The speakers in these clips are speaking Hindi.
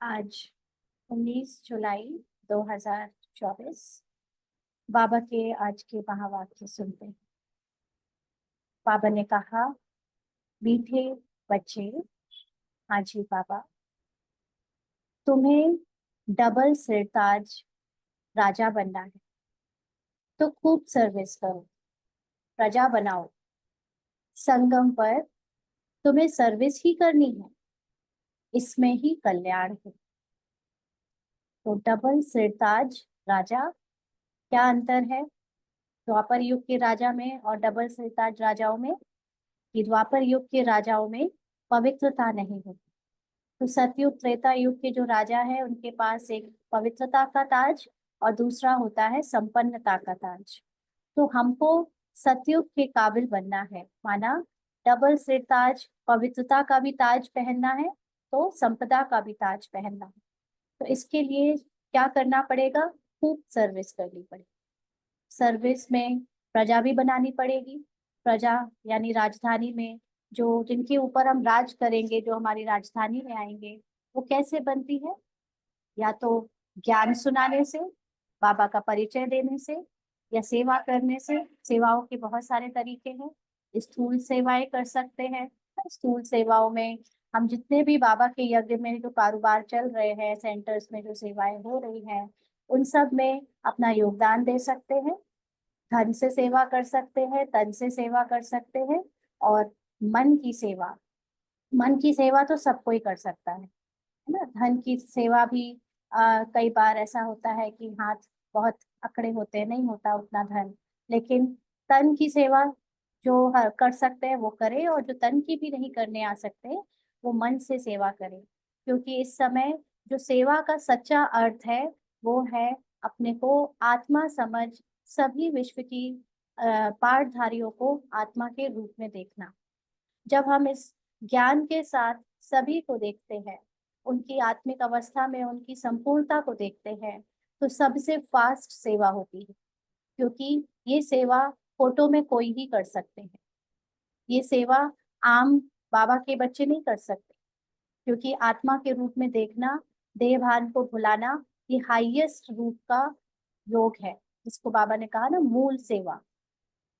आज 19 जुलाई 2024। बाबा के आज के महावाक्य सुनते हैं। बाबा ने कहा, मीठे बच्चे, हाँ जी बाबा, तुम्हें डबल सिरताज राजा बनना है तो खूब सर्विस करो, प्रजा बनाओ। संगम पर तुम्हें सर्विस ही करनी है, इसमें ही कल्याण है। तो डबल सिरताज राजा, क्या अंतर है द्वापर युग के राजा में और डबल सिरताज राजाओं में? कि द्वापर युग के राजाओं में पवित्रता नहीं होती। तो सतयुग त्रेता युग के जो राजा है उनके पास एक पवित्रता का ताज और दूसरा होता है संपन्नता का ताज। तो हमको सतयुग के काबिल बनना है, माना डबल सिर ताज, पवित्रता का भी ताज पहनना है तो संपदा का भी ताज पहनना है। तो इसके लिए क्या करना पड़ेगा? खूब सर्विस करनी पड़ेगी। सर्विस में प्रजा भी बनानी पड़ेगी। प्रजा यानी राजधानी में जो जिनके ऊपर हम राज करेंगे, जो हमारी राजधानी में आएंगे, वो कैसे बनती है? या तो ज्ञान सुनाने से, बाबा का परिचय देने से, या सेवा करने से। सेवाओं के बहुत सारे तरीके हैं। स्थूल सेवाएं कर सकते हैं। स्थूल सेवाओं में हम जितने भी बाबा के यज्ञ में जो कारोबार चल रहे हैं, सेंटर्स में जो सेवाएं हो रही हैं, उन सब में अपना योगदान दे सकते हैं। धन से सेवा कर सकते हैं, तन से सेवा कर सकते हैं। और मन की सेवा, मन की सेवा तो सब कोई कर सकता है ना। धन की सेवा भी कई बार ऐसा होता है कि हाथ बहुत अकड़े होते हैं, नहीं होता उतना धन। लेकिन तन की सेवा जो कर सकते हैं वो करे, और जो तन की भी नहीं करने आ सकते वो मन से सेवा करे। क्योंकि इस समय जो सेवा का सच्चा अर्थ है वो है अपने को आत्मा समझ, सभी विश्व की पाठधारियों को आत्मा के रूप में देखना। जब हम इस ज्ञान के साथ सभी को देखते हैं, उनकी आत्मिक अवस्था में उनकी संपूर्णता को देखते हैं, तो सबसे फास्ट सेवा होती है। क्योंकि ये सेवा फोटो में कोई ही कर सकते हैं। ये सेवा आम बाबा के बच्चे नहीं कर सकते। क्योंकि आत्मा के रूप में देखना, देह भान को भुलाना, ये हाईएस्ट रूप का योग है, जिसको बाबा ने कहा ना मूल सेवा।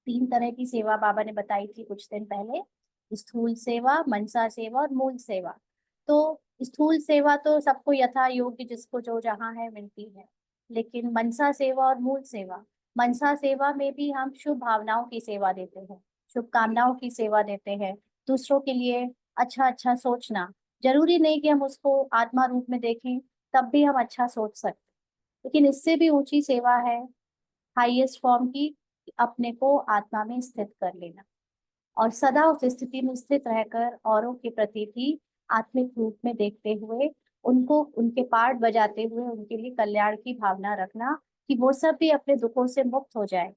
3 तरह की सेवा बाबा ने बताई थी कुछ दिन पहले, स्थूल सेवा, मनसा सेवा और मूल सेवा। तो स्थूल सेवा तो सबको यथा योग्य जिसको जो जहाँ है मिलती है। लेकिन मनसा सेवा और मूल सेवा, मनसा सेवा में भी हम शुभ भावनाओं की सेवा देते हैं, शुभकामनाओं की सेवा देते हैं। दूसरों के लिए अच्छा अच्छा सोचना, जरूरी नहीं कि हम उसको आत्मा रूप में देखें, तब भी हम अच्छा सोच सकते। लेकिन इससे भी ऊंची सेवा है, हाईएस्ट फॉर्म की, अपने को आत्मा में स्थित कर लेना और सदा उस स्थिति में स्थित रहकर औरों के प्रति भी आत्मिक रूप में देखते हुए, उनको उनके पार्ट बजाते हुए उनके लिए कल्याण की भावना रखना, कि वो सब भी अपने दुखों से मुक्त हो जाए।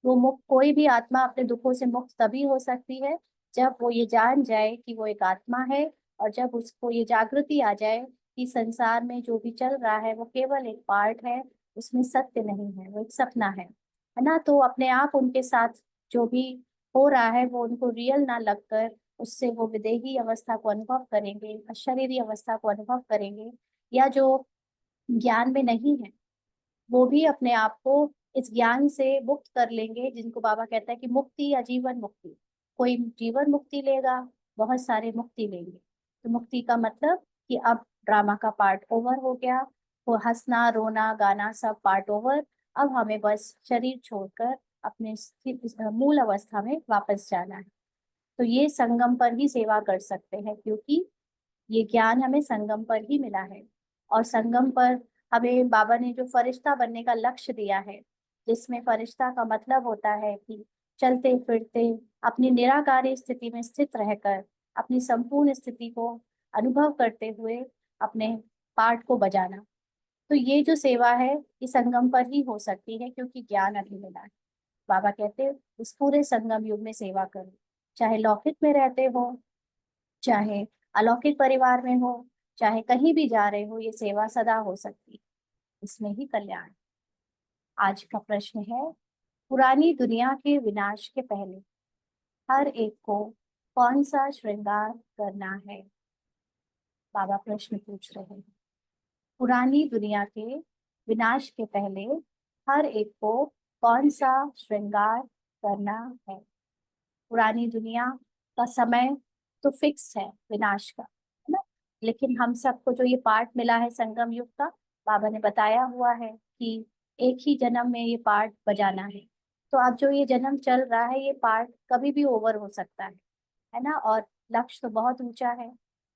वो मुक्त, कोई भी आत्मा अपने दुखों से मुक्त तभी हो सकती है जब वो ये जान जाए कि वो एक आत्मा है, और जब उसको ये जागृति आ जाए कि संसार में जो भी चल रहा है वो केवल एक पार्ट है, उसमें सत्य नहीं है, वो एक सपना है ना। तो अपने आप उनके साथ जो भी हो रहा है वो उनको रियल ना लगकर, उससे वो विदेही अवस्था को अनुभव करेंगे, अशरीरी अवस्था को अनुभव करेंगे। या जो ज्ञान में नहीं है वो भी अपने आप को इस ज्ञान से मुक्त कर लेंगे, जिनको बाबा कहता है कि मुक्ति या जीवन मुक्ति। कोई जीवन मुक्ति लेगा, बहुत सारे मुक्ति लेंगे। तो मुक्ति का मतलब कि अब ड्रामा का पार्ट ओवर हो गया, वो हंसना रोना गाना सब पार्ट ओवर। अब हमें बस शरीर छोड़कर अपने मूल अवस्था में वापस जाना है। तो ये संगम पर ही सेवा कर सकते हैं, क्योंकि ये ज्ञान हमें संगम पर ही मिला है। और संगम पर हमें बाबा ने जो फरिश्ता बनने का लक्ष्य दिया है, जिसमें फरिश्ता का मतलब होता है कि चलते फिरते अपनी निराकारी स्थिति में स्थित रहकर अपनी संपूर्ण स्थिति को अनुभव करते हुए अपने पाठ को बजाना। तो ये जो सेवा है ये संगम पर ही हो सकती है, क्योंकि ज्ञान अभी मिला है। बाबा कहते हैं इस पूरे संगम युग में सेवा करो, चाहे लौकिक में रहते हो, चाहे अलौकिक परिवार में हो, चाहे कहीं भी जा रहे हो, ये सेवा सदा हो सकती है, इसमें ही कल्याण। आज का प्रश्न है, पुरानी दुनिया के विनाश के पहले हर एक को कौन सा श्रृंगार करना है? बाबा प्रश्न पूछ रहे हैं। पुरानी दुनिया के विनाश के पहले हर एक को कौन सा श्रृंगार करना है? पुरानी दुनिया का समय तो फिक्स है विनाश का, है ना? लेकिन हम सबको जो ये पाठ मिला है संगम युग का, बाबा ने बताया हुआ है कि एक ही जन्म में ये पाठ बजाना है। तो अब जो ये जन्म चल रहा है, ये पाठ कभी भी ओवर हो सकता है ना? और लक्ष्य तो बहुत ऊंचा है।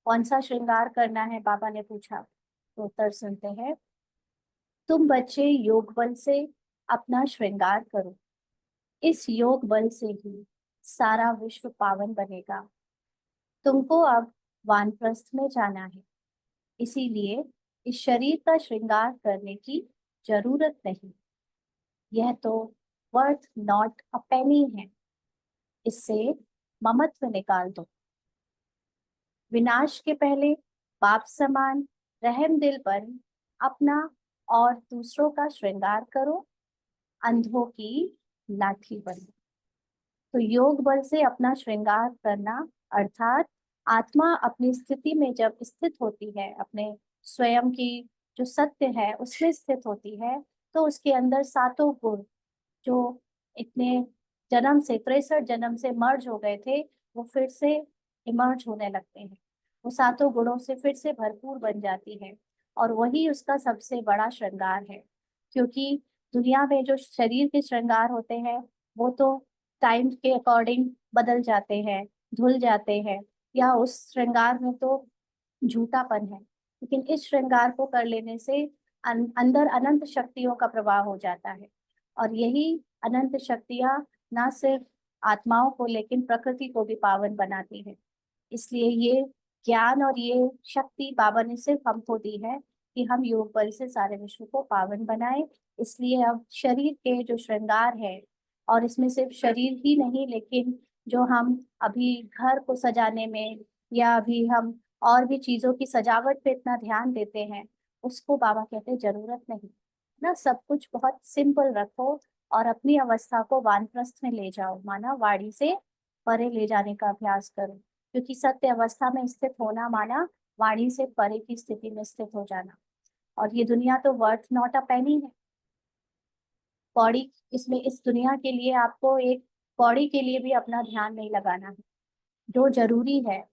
कौन सा श्रृंगार करना है, बाबा ने पूछा। तो उत्तर सुनते हैं। तुम बच्चे योग बल से अपना श्रृंगार करो। इस योग बल से ही सारा विश्व पावन बनेगा। तुमको अब वानप्रस्थ में जाना है, इसीलिए इस शरीर का श्रृंगार करने की जरूरत नहीं। यह तो वर्थ नॉट अ पेनी है। इससे ममत्व निकाल दो। विनाश के पहले बाप समान रहम दिल बन अपना और दूसरों का श्रृंगार करो। अंधों की लाठी बनो। तो योग बल से अपना श्रृंगार करना अर्थात आत्मा अपनी स्थिति में जब स्थित होती है, अपने स्वयं की जो सत्य है उसमें स्थित होती है, तो उसके अंदर सातों गुण जो इतने जन्म से 63 जन्म से मर्ज हो गए थे, वो फिर से इमर्ज होने लगते हैं। वो सातों गुणों से फिर से भरपूर बन जाती है, और वही उसका सबसे बड़ा श्रृंगार है। क्योंकि दुनिया में जो शरीर के श्रृंगार होते हैं, वो तो टाइम के अकॉर्डिंग बदल जाते हैं, धुल जाते हैं, या उस श्रृंगार में तो झूठापन है। लेकिन इस श्रृंगार को कर लेने से अंदर अनंत शक्तियों का प्रवाह हो जाता है। और यही अनंत शक्तियां ना सिर्फ आत्माओं को लेकिन प्रकृति को भी पावन बनाती है। इसलिए ये ज्ञान और ये शक्ति बाबा ने सिर्फ हमको दी है कि हम योग बल से सारे विश्व को पावन बनाए। इसलिए अब शरीर के जो श्रृंगार है, और इसमें सिर्फ शरीर ही नहीं, लेकिन जो हम अभी घर को सजाने में, या अभी हम और भी चीजों की सजावट पे इतना ध्यान देते हैं, उसको बाबा कहते हैं जरूरत नहीं ना। सब कुछ बहुत सिंपल रखो और अपनी अवस्था को वानप्रस्थ में ले जाओ, माना वाणी से परे ले जाने का अभ्यास करो। क्योंकि सत्य अवस्था में स्थित होना माना वाणी से परे की स्थिति में स्थित हो जाना। और ये दुनिया तो वर्थ नॉट अ पेनी है। कौड़ी, इसमें इस दुनिया के लिए आपको एक कौड़ी के लिए भी अपना ध्यान नहीं लगाना है। जो जरूरी है,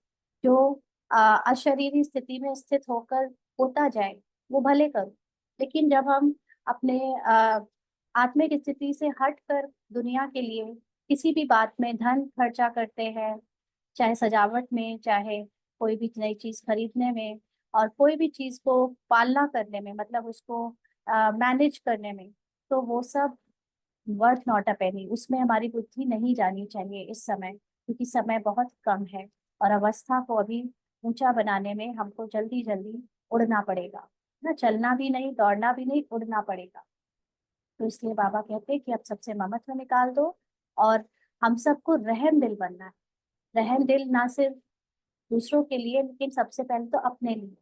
जो अशरीरी स्थिति में स्थित होकर होता जाए, वो भले करो। लेकिन जब हम अपने आत्मिक स्थिति से हटकर दुनिया के लिए किसी भी बात में धन खर्चा करते हैं, चाहे सजावट में, चाहे कोई भी नई चीज खरीदने में, और कोई भी चीज को पालना करने में, मतलब उसको मैनेज करने में, तो वो सब वर्थ नॉट अ पेनी। उसमें हमारी बुद्धि नहीं जानी चाहिए इस समय, क्योंकि समय बहुत कम है। और अवस्था को अभी ऊंचा बनाने में हमको जल्दी जल्दी उड़ना पड़ेगा ना। चलना भी नहीं, दौड़ना भी नहीं, उड़ना पड़ेगा। तो इसलिए बाबा कहते हैं कि अब सबसे ममत्व निकाल दो, और हम सबको रहम दिल बनना है। रहम दिल ना सिर्फ दूसरों के लिए, लेकिन सबसे पहले तो अपने लिए।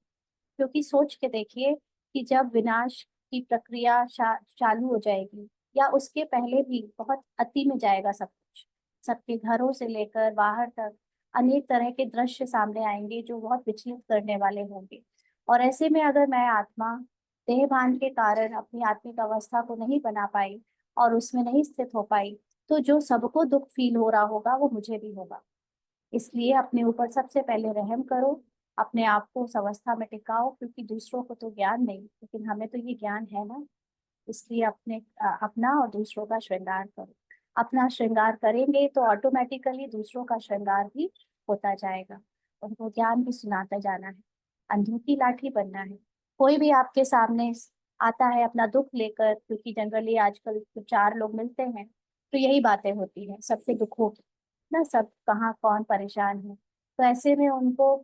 क्योंकि सोच के देखिए कि जब विनाश की प्रक्रिया चालू हो जाएगी, या उसके पहले भी बहुत अति में जाएगा सब कुछ, सबके घरों से लेकर बाहर तक अनेक तरह के दृश्य सामने आएंगे जो बहुत विचलित करने वाले होंगे। और ऐसे में अगर मैं आत्मा देह भान के कारण अपनी आत्मिक अवस्था को नहीं बना पाई और उसमें नहीं स्थित हो पाई, तो जो सबको दुख फील हो रहा होगा वो मुझे भी होगा। इसलिए अपने ऊपर सबसे पहले रहम करो, अपने आप को उस अवस्था में टिकाओ। क्योंकि दूसरों को तो ज्ञान नहीं, लेकिन हमें तो ये ज्ञान है ना। इसलिए अपना और दूसरों का श्रृंगार करो। अपना श्रृंगार करेंगे तो ऑटोमेटिकली दूसरों का श्रृंगार भी होता जाएगा। उनको ज्ञान भी सुनाता जाना है, अंधों की लाठी बनना है। कोई भी आपके सामने आता है अपना दुख लेकर, क्योंकि जनरली आजकल तो 4 लोग मिलते हैं तो यही बातें होती हैं सबके दुखों की ना। सब कहाँ कौन परेशान है, तो ऐसे में उनको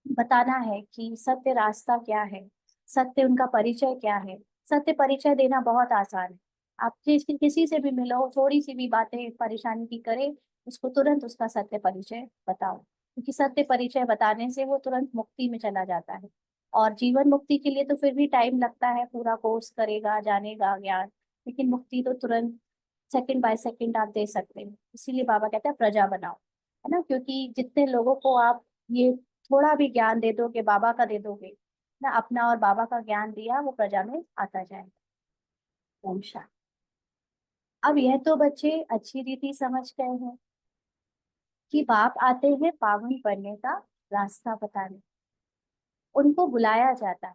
बताना है कि सत्य रास्ता क्या है, सत्य उनका परिचय क्या है। सत्य परिचय देना बहुत आसान है। आप किसी से भी मिलो, थोड़ी सी भी बातें परेशानी की करे, उसको तुरंत उसका सत्य परिचय बताओ। क्योंकि सत्य परिचय बताने से वो तुरंत मुक्ति में चला जाता है। और जीवन मुक्ति के लिए तो फिर भी टाइम लगता है, पूरा कोर्स करेगा, जानेगा ज्ञान। लेकिन मुक्ति तो तुरंत सेकंड बाय सेकंड आप दे सकते हैं। इसीलिए बाबा कहते हैं प्रजा बनाओ। है ना, क्योंकि जितने लोगों को आप ये थोड़ा भी ज्ञान दे दोगे, बाबा का दे दोगे ना, अपना और बाबा का ज्ञान दिया वो प्रजा में आता जाएगा। ओम शांति। अब यह तो बच्चे अच्छी रीति समझ गए हैं कि बाप आते हैं पावन बनने का रास्ता बताने, उनको बुलाया जाता है।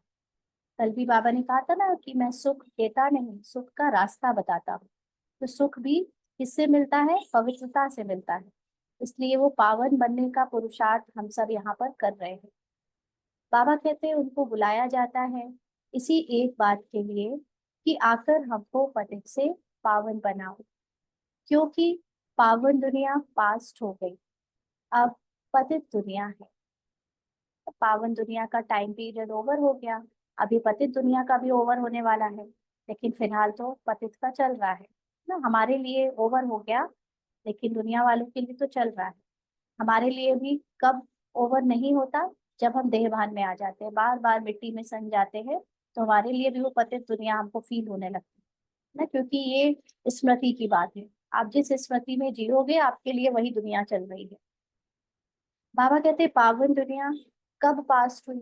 कल भी बाबा ने कहा था ना कि मैं सुख देता नहीं, सुख का रास्ता बताता हूँ। तो सुख भी किससे मिलता है? पवित्रता से मिलता है। इसलिए वो पावन बनने का पुरुषार्थ हम सब यहाँ पर कर रहे हैं। बाबा कहते हैं उनको बुलाया जाता है इसी एक बात के लिए कि आकर हमको पतित से पावन बनाओ, क्योंकि पावन दुनिया पास्ट हो गई, अब पतित दुनिया है। पावन दुनिया का टाइम पीरियड ओवर हो गया, अभी पतित दुनिया का भी ओवर होने वाला है, लेकिन फिलहाल तो पतित का चल रहा है ना। हमारे लिए ओवर हो गया, लेकिन दुनिया वालों के लिए तो चल रहा है। हमारे लिए भी कब ओवर नहीं होता? जब हम देहभान में आ जाते हैं, बार बार मिट्टी में सन जाते हैं, तो हमारे लिए भी वो पतित दुनिया हमको फील होने लगती है ना, क्योंकि ये स्मृति की बात है। आप जिस स्मृति में जियोगे आपके लिए वही दुनिया चल रही है। बाबा कहते पावन दुनिया कब पास हुई,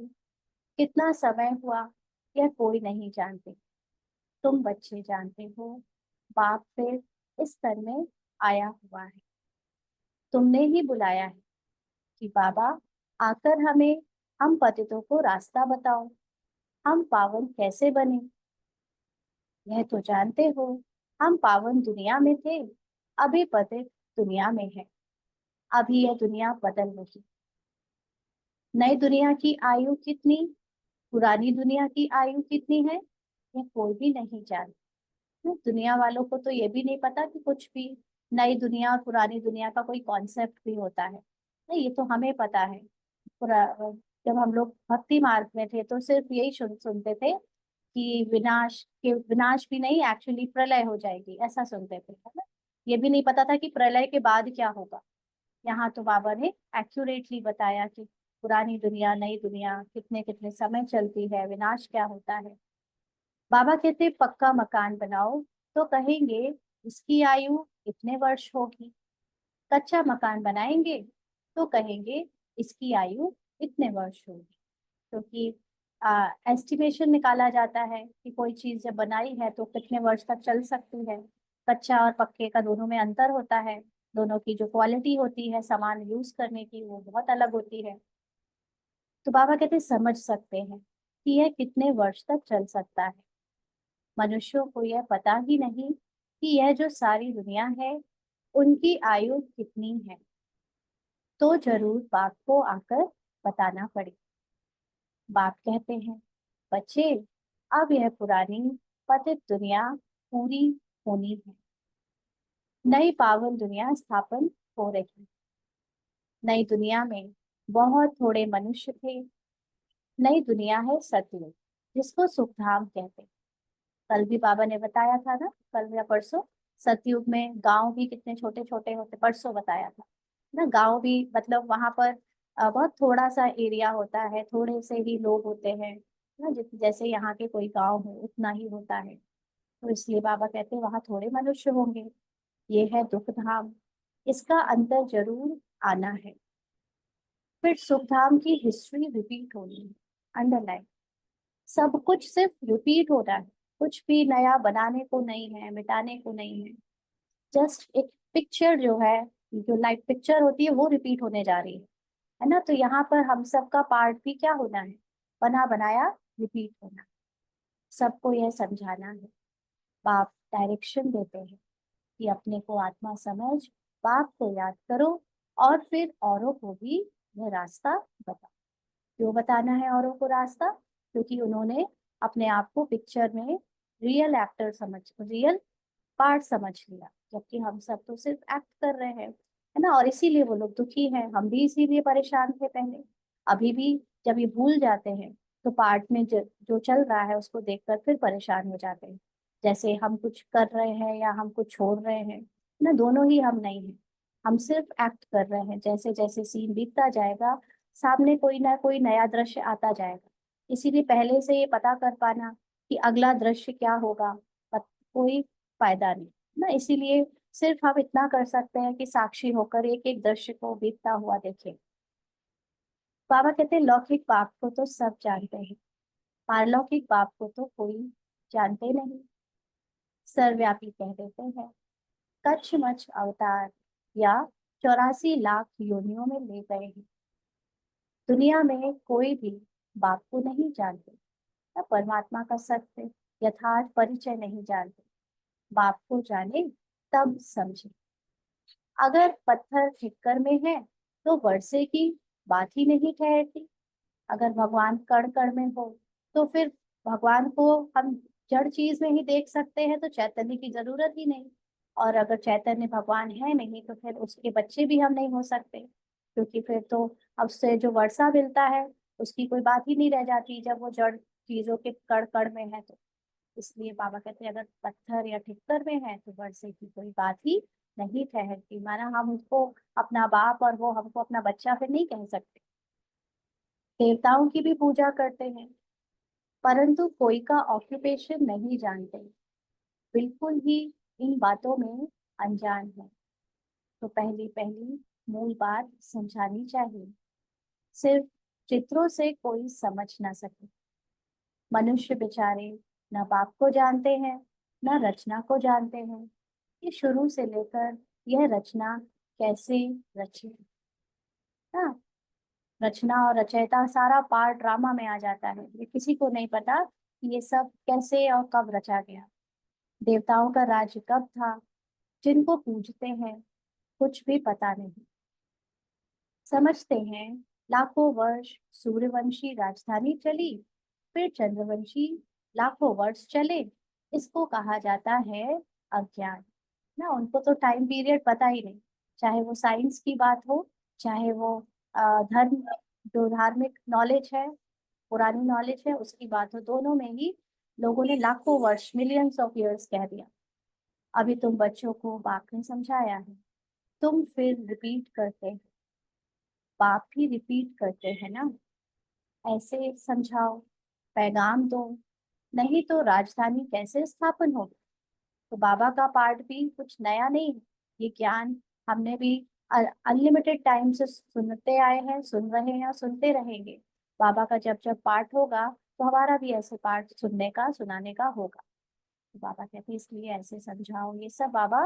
कितना समय हुआ, यह कोई नहीं जानते, तुम बच्चे जानते हो। बाप फिर इस तन में आया हुआ है, तुमने ही बुलाया है कि बाबा आकर हमें, हम पतितों को रास्ता बताओ, हम पावन कैसे बने। यह तो जानते हो हम पावन दुनिया में थे, अभी पतित दुनिया में है। अभी यह दुनिया बदल रही। नई दुनिया की आयु कितनी, पुरानी दुनिया की आयु कितनी है, यह कोई भी नहीं जानता। दुनिया वालों को तो ये भी नहीं पता कि कुछ भी नई दुनिया और पुरानी दुनिया का कोई कॉन्सेप्ट भी होता है। नहीं, ये तो हमें पता है। जब हम लोग भक्ति मार्ग में थे तो सिर्फ यही सुनते थे कि विनाश भी नहीं, एक्चुअली प्रलय हो जाएगी, ऐसा सुनते थे, है ना। ये भी नहीं पता था कि प्रलय के बाद क्या होगा। यहाँ तो बाबा ने एक्यूरेटली बताया कि पुरानी दुनिया नई दुनिया कितने कितने समय चलती है, विनाश क्या होता है। बाबा कहते पक्का मकान बनाओ, तो कहेंगे इसकी आयु इतने वर्ष होगी। कच्चा मकान बनाएंगे तो कहेंगे इसकी आयु इतने वर्ष होगी। क्योंकि एस्टिमेशन निकाला जाता है कि कोई चीज जब बनाई है तो कितने वर्ष तक चल सकती है। कच्चा और पक्के का दोनों में अंतर होता है, दोनों की जो क्वालिटी होती है सामान यूज करने की वो बहुत अलग होती है। तो बाबा कहते समझ सकते हैं कि यह कितने वर्ष तक चल सकता है। मनुष्यों को यह पता ही नहीं कि यह जो सारी दुनिया है उनकी आयु कितनी है, तो जरूर बाप को आकर बताना पड़े। बाप कहते हैं बच्चे अब यह पुरानी पतित दुनिया पूरी होनी है, नई पावन दुनिया स्थापन हो रही है। नई दुनिया में बहुत थोड़े मनुष्य थे। नई दुनिया है सतयुग, जिसको सुखधाम कहते हैं। कल भी बाबा ने बताया था ना, कल या परसों, सतयुग में गांव भी कितने छोटे छोटे होते, परसों बताया था ना। गांव भी मतलब वहां पर बहुत थोड़ा सा एरिया होता है, थोड़े से ही लोग होते हैं ना, जैसे यहाँ के कोई गांव हो उतना ही होता है। तो इसलिए बाबा कहते हैं वहां थोड़े मनुष्य होंगे। ये है दुख धाम, इसका अंतर जरूर आना है। फिर सुख धाम की हिस्ट्री रिपीट होनी है, अंडरलाइन। सब कुछ सिर्फ रिपीट हो रहा है, कुछ भी नया बनाने को नहीं है, मिटाने को नहीं है। जस्ट एक पिक्चर जो है, जो लाइट पिक्चर होती है वो रिपीट होने जा रही है ना। तो यहाँ पर हम सबका पार्ट भी क्या होना है, बना बनाया रिपीट होना। सबको यह समझाना है। बाप डायरेक्शन देते हैं कि अपने को आत्मा समझ, बाप को याद करो, और फिर औरों को भी यह रास्ता बताओ। क्यों बताना है औरों को रास्ता? क्योंकि उन्होंने अपने आप को पिक्चर में रियल पार्ट समझ लिया, जबकि हम सब तो सिर्फ एक्ट कर रहे हैं, है ना। और इसीलिए वो लोग दुखी हैं, हम भी इसीलिए परेशान थे पहले। अभी भी जब ये भूल जाते हैं तो पार्ट में जो चल रहा है उसको देखकर फिर परेशान हो जाते हैं। जैसे हम कुछ कर रहे हैं या हम कुछ छोड़ रहे हैं ना, दोनों ही हम नहीं हैं। हम सिर्फ एक्ट कर रहे हैं। जैसे जैसे सीन बीतता जाएगा सामने कोई ना कोई नया दृश्य आता जाएगा। इसीलिए पहले से ये पता कर पाना कि अगला दृश्य क्या होगा, कोई फायदा नहीं ना। इसीलिए सिर्फ हम इतना कर सकते हैं कि साक्षी होकर एक एक दृश्य को बीतता हुआ देखें। बाबा कहते हैं लौकिक पाप को तो सब जानते हैं, पारलौकिक पाप को तो कोई जानते नहीं। सर्वव्यापी कह देते हैं, कच्छ मच्छ अवतार या 84 लाख योनियों में ले गए हैं। दुनिया में कोई भी बाप को नहीं जानते या परमात्मा का सत्य यथार्थ परिचय नहीं जानते। बाप को जाने तब समझे। अगर पत्थर ठिक्कर में है तो वर्षे की बात ही नहीं ठहरती। अगर भगवान कण कण में हो तो फिर भगवान को हम जड़ चीज में ही देख सकते हैं, तो चैतन्य की जरूरत ही नहीं। और अगर चैतन्य भगवान है नहीं तो फिर उसके बच्चे भी हम नहीं हो सकते, क्योंकि फिर तो अब से जो वर्षा मिलता है उसकी कोई बात ही नहीं रह जाती जब वो जड़ चीजों के कण कण में है। तो इसलिए बाबा कहते हैं अगर पत्थर या ठिक्कर में है तो वर्षे की कोई बात ही नहीं ठहरती। माना हम उसको अपना बाप और वो हमको अपना बच्चा फिर नहीं कह सकते। देवताओं की भी पूजा करते हैं परंतु कोई का ऑक्यूपेशन नहीं जानते, बिल्कुल ही इन बातों में अनजान है। तो पहली पहली मूल बात समझानी चाहिए, सिर्फ चित्रों से कोई समझ ना सके। मनुष्य बेचारे न बाप को जानते हैं न रचना को जानते हैं कि शुरू से लेकर यह रचना कैसे रची। ना, रचना और रचयिता सारा पार्ट ड्रामा में आ जाता है, ये किसी को नहीं पता कि ये सब कैसे और कब रचा गया। देवताओं का राज्य कब था, जिनको पूजते हैं कुछ भी पता नहीं। समझते हैं लाखों वर्ष सूर्यवंशी राजधानी चली, फिर चंद्रवंशी लाखों वर्ष चले, इसको कहा जाता है अज्ञान। ना, उनको तो टाइम पीरियड पता ही नहीं, चाहे वो साइंस की बात हो, चाहे वो धर्म, जो धार्मिक नॉलेज है, पुरानी नॉलेज है उसकी बात हो, दोनों में ही लोगों ने लाखों वर्ष मिलियंस ऑफ इयर्स कह दिया। अभी तुम बच्चों को बाप ने समझाया है, तुम फिर रिपीट करते हैं, बाप भी रिपीट करते हैं ना, ऐसे समझाओ, पैगाम दो, नहीं तो राजधानी कैसे स्थापन होगी। तो बाबा का पार्ट भी कुछ नया नहीं है, ये ज्ञान हमने भी अनलिमिटेड टाइम से सुनते आए हैं, सुन रहे हैं और सुनते रहेंगे। बाबा का जब जब पाठ होगा तो हमारा भी ऐसे पाठ सुनने का सुनाने का होगा। तो बाबा कहते हैं इसलिए ऐसे समझाओ, ये सब बाबा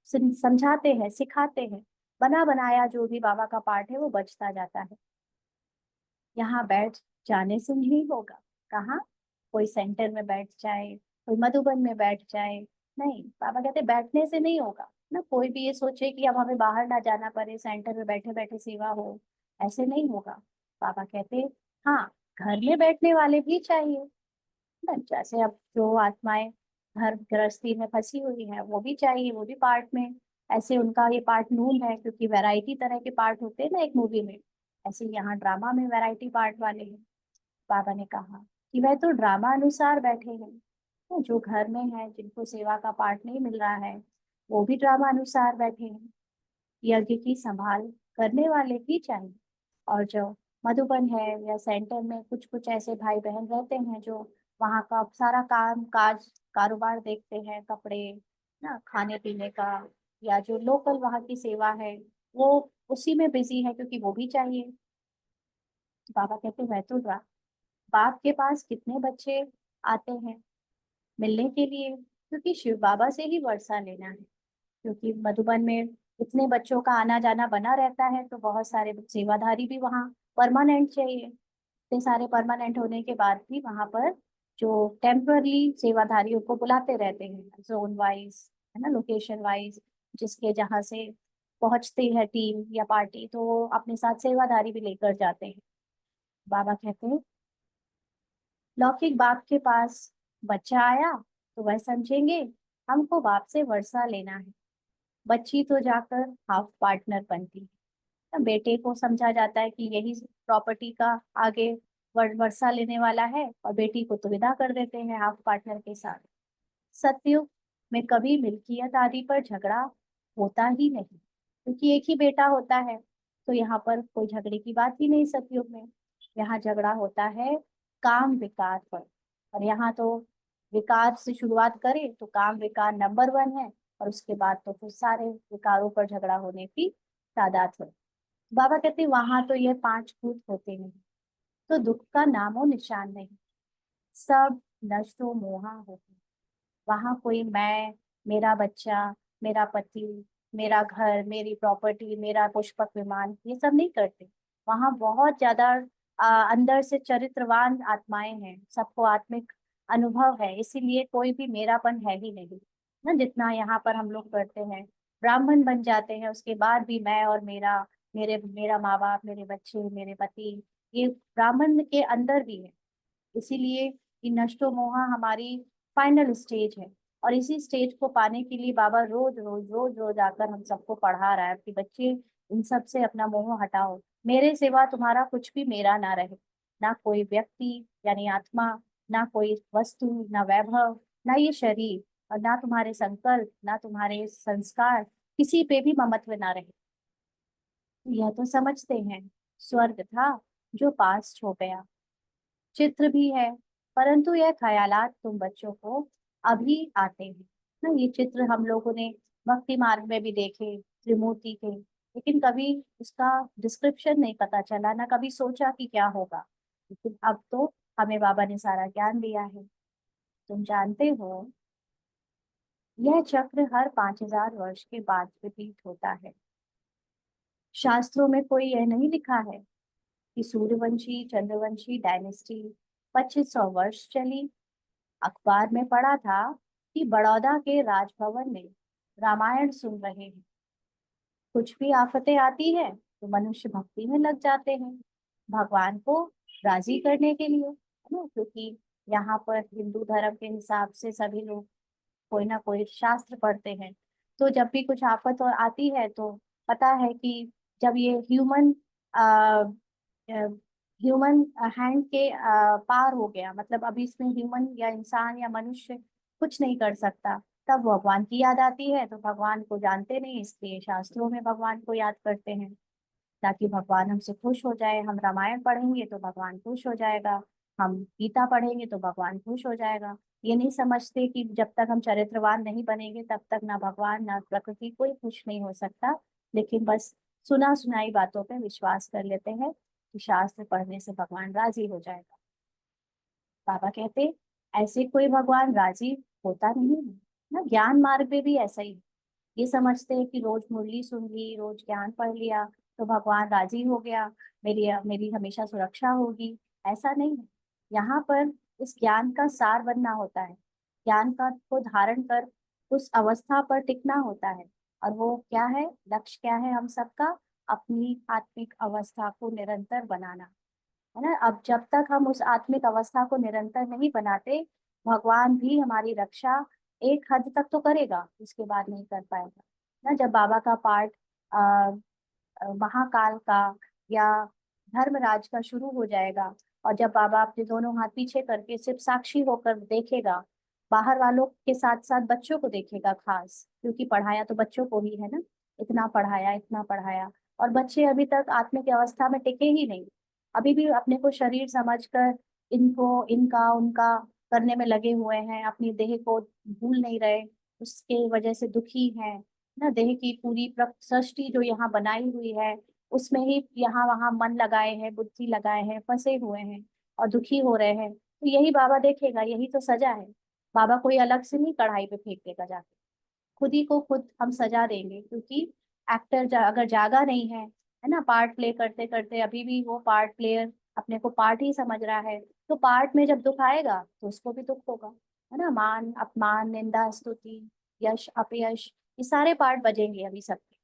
समझाते हैं, सिखाते हैं। बना बनाया जो भी बाबा का पाठ है वो बचता जाता है। यहाँ बैठ जाने से नहीं होगा। कहाँ, कोई सेंटर में बैठ जाए, कोई मधुबन में बैठ जाए, नहीं, बाबा कहते बैठने से नहीं होगा ना। कोई भी ये सोचे कि अब हमें बाहर ना जाना पड़े, सेंटर में बैठे बैठे सेवा हो, ऐसे नहीं होगा। बाबा कहते हाँ, घर में बैठने वाले भी चाहिए ना। जैसे अब जो आत्माएं घर गृहस्थी में फंसी हुई है वो भी चाहिए, वो भी पार्ट में। ऐसे उनका ये पार्ट नून है क्योंकि वैरायटी तरह के पार्ट होते हैं ना एक मूवी में, ऐसे यहाँ ड्रामा में वैरायटी पार्ट वाले हैं। बाबा ने कहा कि वह तो ड्रामा अनुसार बैठे हैं, तो जो घर में है जिनको सेवा का पार्ट नहीं मिल रहा है वो भी ड्रामा अनुसार बैठे हैं। यज्ञ की संभाल करने वाले भी चाहिए। और जो मधुबन है या सेंटर में कुछ कुछ ऐसे भाई बहन रहते हैं जो वहाँ का सारा काम काज कारोबार देखते हैं, कपड़े ना, खाने पीने का, या जो लोकल वहाँ की सेवा है वो उसी में बिजी है क्योंकि वो भी चाहिए। बाबा कहते हैं तो बाप के पास कितने बच्चे आते हैं मिलने के लिए, क्योंकि शिव बाबा से ही वर्षा लेना है। क्योंकि मधुबन में इतने बच्चों का आना जाना बना रहता है तो बहुत सारे सेवाधारी भी वहाँ परमानेंट चाहिए। इतने सारे परमानेंट होने के बाद भी वहाँ पर जो टेम्पररी सेवाधारियों को बुलाते रहते हैं जोन वाइज, है ना, लोकेशन वाइज, जिसके जहाँ से पहुंचती है टीम या पार्टी तो वो अपने साथ सेवाधारी भी लेकर जाते हैं। बाबा कहते हैं लौकिक बाप के पास बच्चा आया तो वह समझेंगे हमको बाप से वर्षा लेना है। बच्ची तो जाकर हाफ पार्टनर बनती है। तो बेटे को समझा जाता है कि यही प्रॉपर्टी का आगे वर्षा लेने वाला है और बेटी को तो विदा कर देते हैं हाफ पार्टनर के साथ। सतयुग में कभी मिल्कियत आदि पर झगड़ा होता ही नहीं, क्योंकि एक ही बेटा होता है। तो यहाँ पर कोई झगड़े की बात ही नहीं सतयुग में। यहाँ झगड़ा होता है काम विकार पर। और यहाँ तो विकार से शुरुआत करें तो काम विकार नंबर 1 है, और उसके बाद तो फिर सारे विकारों पर झगड़ा होने की तादाद है। बाबा कहते वहां तो ये पांच भूत होते नहीं, तो दुख का नामो निशान नहीं, सब नष्टो मोहा होते। वहां कोई मैं, मेरा बच्चा, मेरा पति, मेरा घर, मेरी प्रॉपर्टी, मेरा पुष्पक विमान, ये सब नहीं करते। वहां बहुत ज्यादा अंदर से चरित्रवान आत्माएं हैं, सबको आत्मिक अनुभव है, इसीलिए कोई भी मेरापन है ही नहीं ना, जितना यहाँ पर हम लोग करते हैं। ब्राह्मण बन जाते हैं उसके बाद भी मैं और मेरा, मेरा माँ बाप, मेरे बच्चे, मेरे पति, ये ब्राह्मण के अंदर भी है। इसीलिए ये नष्टो मोहा हमारी फाइनल स्टेज है। और इसी स्टेज को पाने के लिए बाबा रोज रोज रोज रोज आकर हम सबको पढ़ा रहा है कि बच्चे इन सब से अपना मोह हटाओ, मेरे सिवा तुम्हारा कुछ भी मेरा ना रहे, ना कोई व्यक्ति यानी आत्मा, ना कोई वस्तु, ना वैभव, ना ये शरीर, और ना तुम्हारे संकल्प, ना तुम्हारे संस्कार, किसी पे भी ममत्व ना रहे। यह तो समझते हैं स्वर्ग था जो पास छो गया, चित्र भी है, परंतु यह ख्यालात तुम बच्चों को अभी आते हैं ना। ये चित्र हम लोगों ने भक्ति मार्ग में भी देखे त्रिमूर्ति के, लेकिन कभी उसका डिस्क्रिप्शन नहीं पता चला, ना कभी सोचा कि क्या होगा। लेकिन अब तो हमें बाबा ने सारा ज्ञान दिया है। तुम जानते हो यह चक्र हर 5000 वर्ष के बाद रिपीट होता है। शास्त्रों में कोई यह नहीं लिखा है कि सूर्यवंशी चंद्रवंशी डायनेस्टी 2500 वर्ष चली। अखबार में पढ़ा था कि बड़ौदा के राजभवन में रामायण सुन रहे हैं। कुछ भी आफतें आती है तो मनुष्य भक्ति में लग जाते हैं, भगवान को राजी करने के लिए, है ना। क्योंकि यहाँ पर हिंदू धर्म के हिसाब से सभी लोग कोई ना कोई शास्त्र पढ़ते हैं। तो जब भी कुछ आफत और आती है तो पता है कि जब ये ह्यूमन हैंड के पार हो गया, मतलब अभी इसमें ह्यूमन या इंसान या मनुष्य कुछ नहीं कर सकता, तब भगवान की याद आती है। तो भगवान को जानते नहीं, इसलिए शास्त्रों में भगवान को याद करते हैं ताकि भगवान हमसे खुश हो जाए। हम रामायण पढ़ेंगे तो भगवान खुश हो जाएगा, हम गीता पढ़ेंगे तो भगवान खुश हो जाएगा। ये नहीं समझते कि जब तक हम चरित्रवान नहीं बनेंगे तब तक ना भगवान ना प्रकृति कोई खुश नहीं हो सकता। लेकिन बस सुना सुनाई बातों पे विश्वास कर लेते हैं कि शास्त्र पढ़ने से भगवान राजी हो जाएगा। बाबा कहते ऐसे कोई भगवान राजी होता नहीं है ना। ज्ञान मार्ग में भी ऐसा ही है। ये समझते हैं कि रोज मुरली सुन ली, रोज ज्ञान पढ़ लिया तो भगवान राजी हो गया, मेरी मेरी हमेशा सुरक्षा होगी। ऐसा नहीं है। यहाँ पर इस ज्ञान का सार बनना होता है, ज्ञान का को धारण कर उस अवस्था पर टिकना होता है। और वो क्या है, लक्ष्य क्या है हम सबका, अपनी आत्मिक अवस्था को निरंतर बनाना, है ना। अब जब तक हम उस आत्मिक अवस्था को निरंतर नहीं बनाते, भगवान भी हमारी रक्षा एक हद तक तो करेगा, उसके बाद नहीं कर पाएगा ना। जब बाबा का पाठ महाकाल का या धर्मराज का शुरू हो जाएगा, और जब बाबा अपने दोनों हाथ पीछे करके सिर्फ साक्षी होकर देखेगा, बाहर वालों के साथ साथ बच्चों को देखेगा खास, क्योंकि पढ़ाया तो बच्चों को ही है ना। इतना पढ़ाया इतना पढ़ाया, और बच्चे अभी तक आत्मिक अवस्था में टिके ही नहीं, अभी भी अपने को शरीर समझकर इनको इनका उनका करने में लगे हुए हैं, अपनी देह को भूल नहीं रहे, उसके वजह से दुखी हैं ना। देह की पूरी सृष्टि जो यहाँ बनाई हुई है उसमें ही यहाँ वहाँ मन लगाए हैं, बुद्धि लगाए हैं, फंसे हुए हैं और दुखी हो रहे हैं। तो यही बाबा देखेगा, यही तो सजा है। बाबा कोई अलग से नहीं कढ़ाई पे फेंक देगा जाके, खुद ही को खुद हम सजा देंगे। क्योंकि एक्टर अगर जागा नहीं है ना, पार्ट प्ले करते करते अभी भी वो पार्ट प्लेयर अपने को पार्ट ही समझ रहा है, तो पार्ट में जब दुख आएगा तो उसको भी दुख होगा, है ना। मान अपमान निंदा स्तुति यश अपयश, ये सारे पार्ट बजेंगे अभी सबके।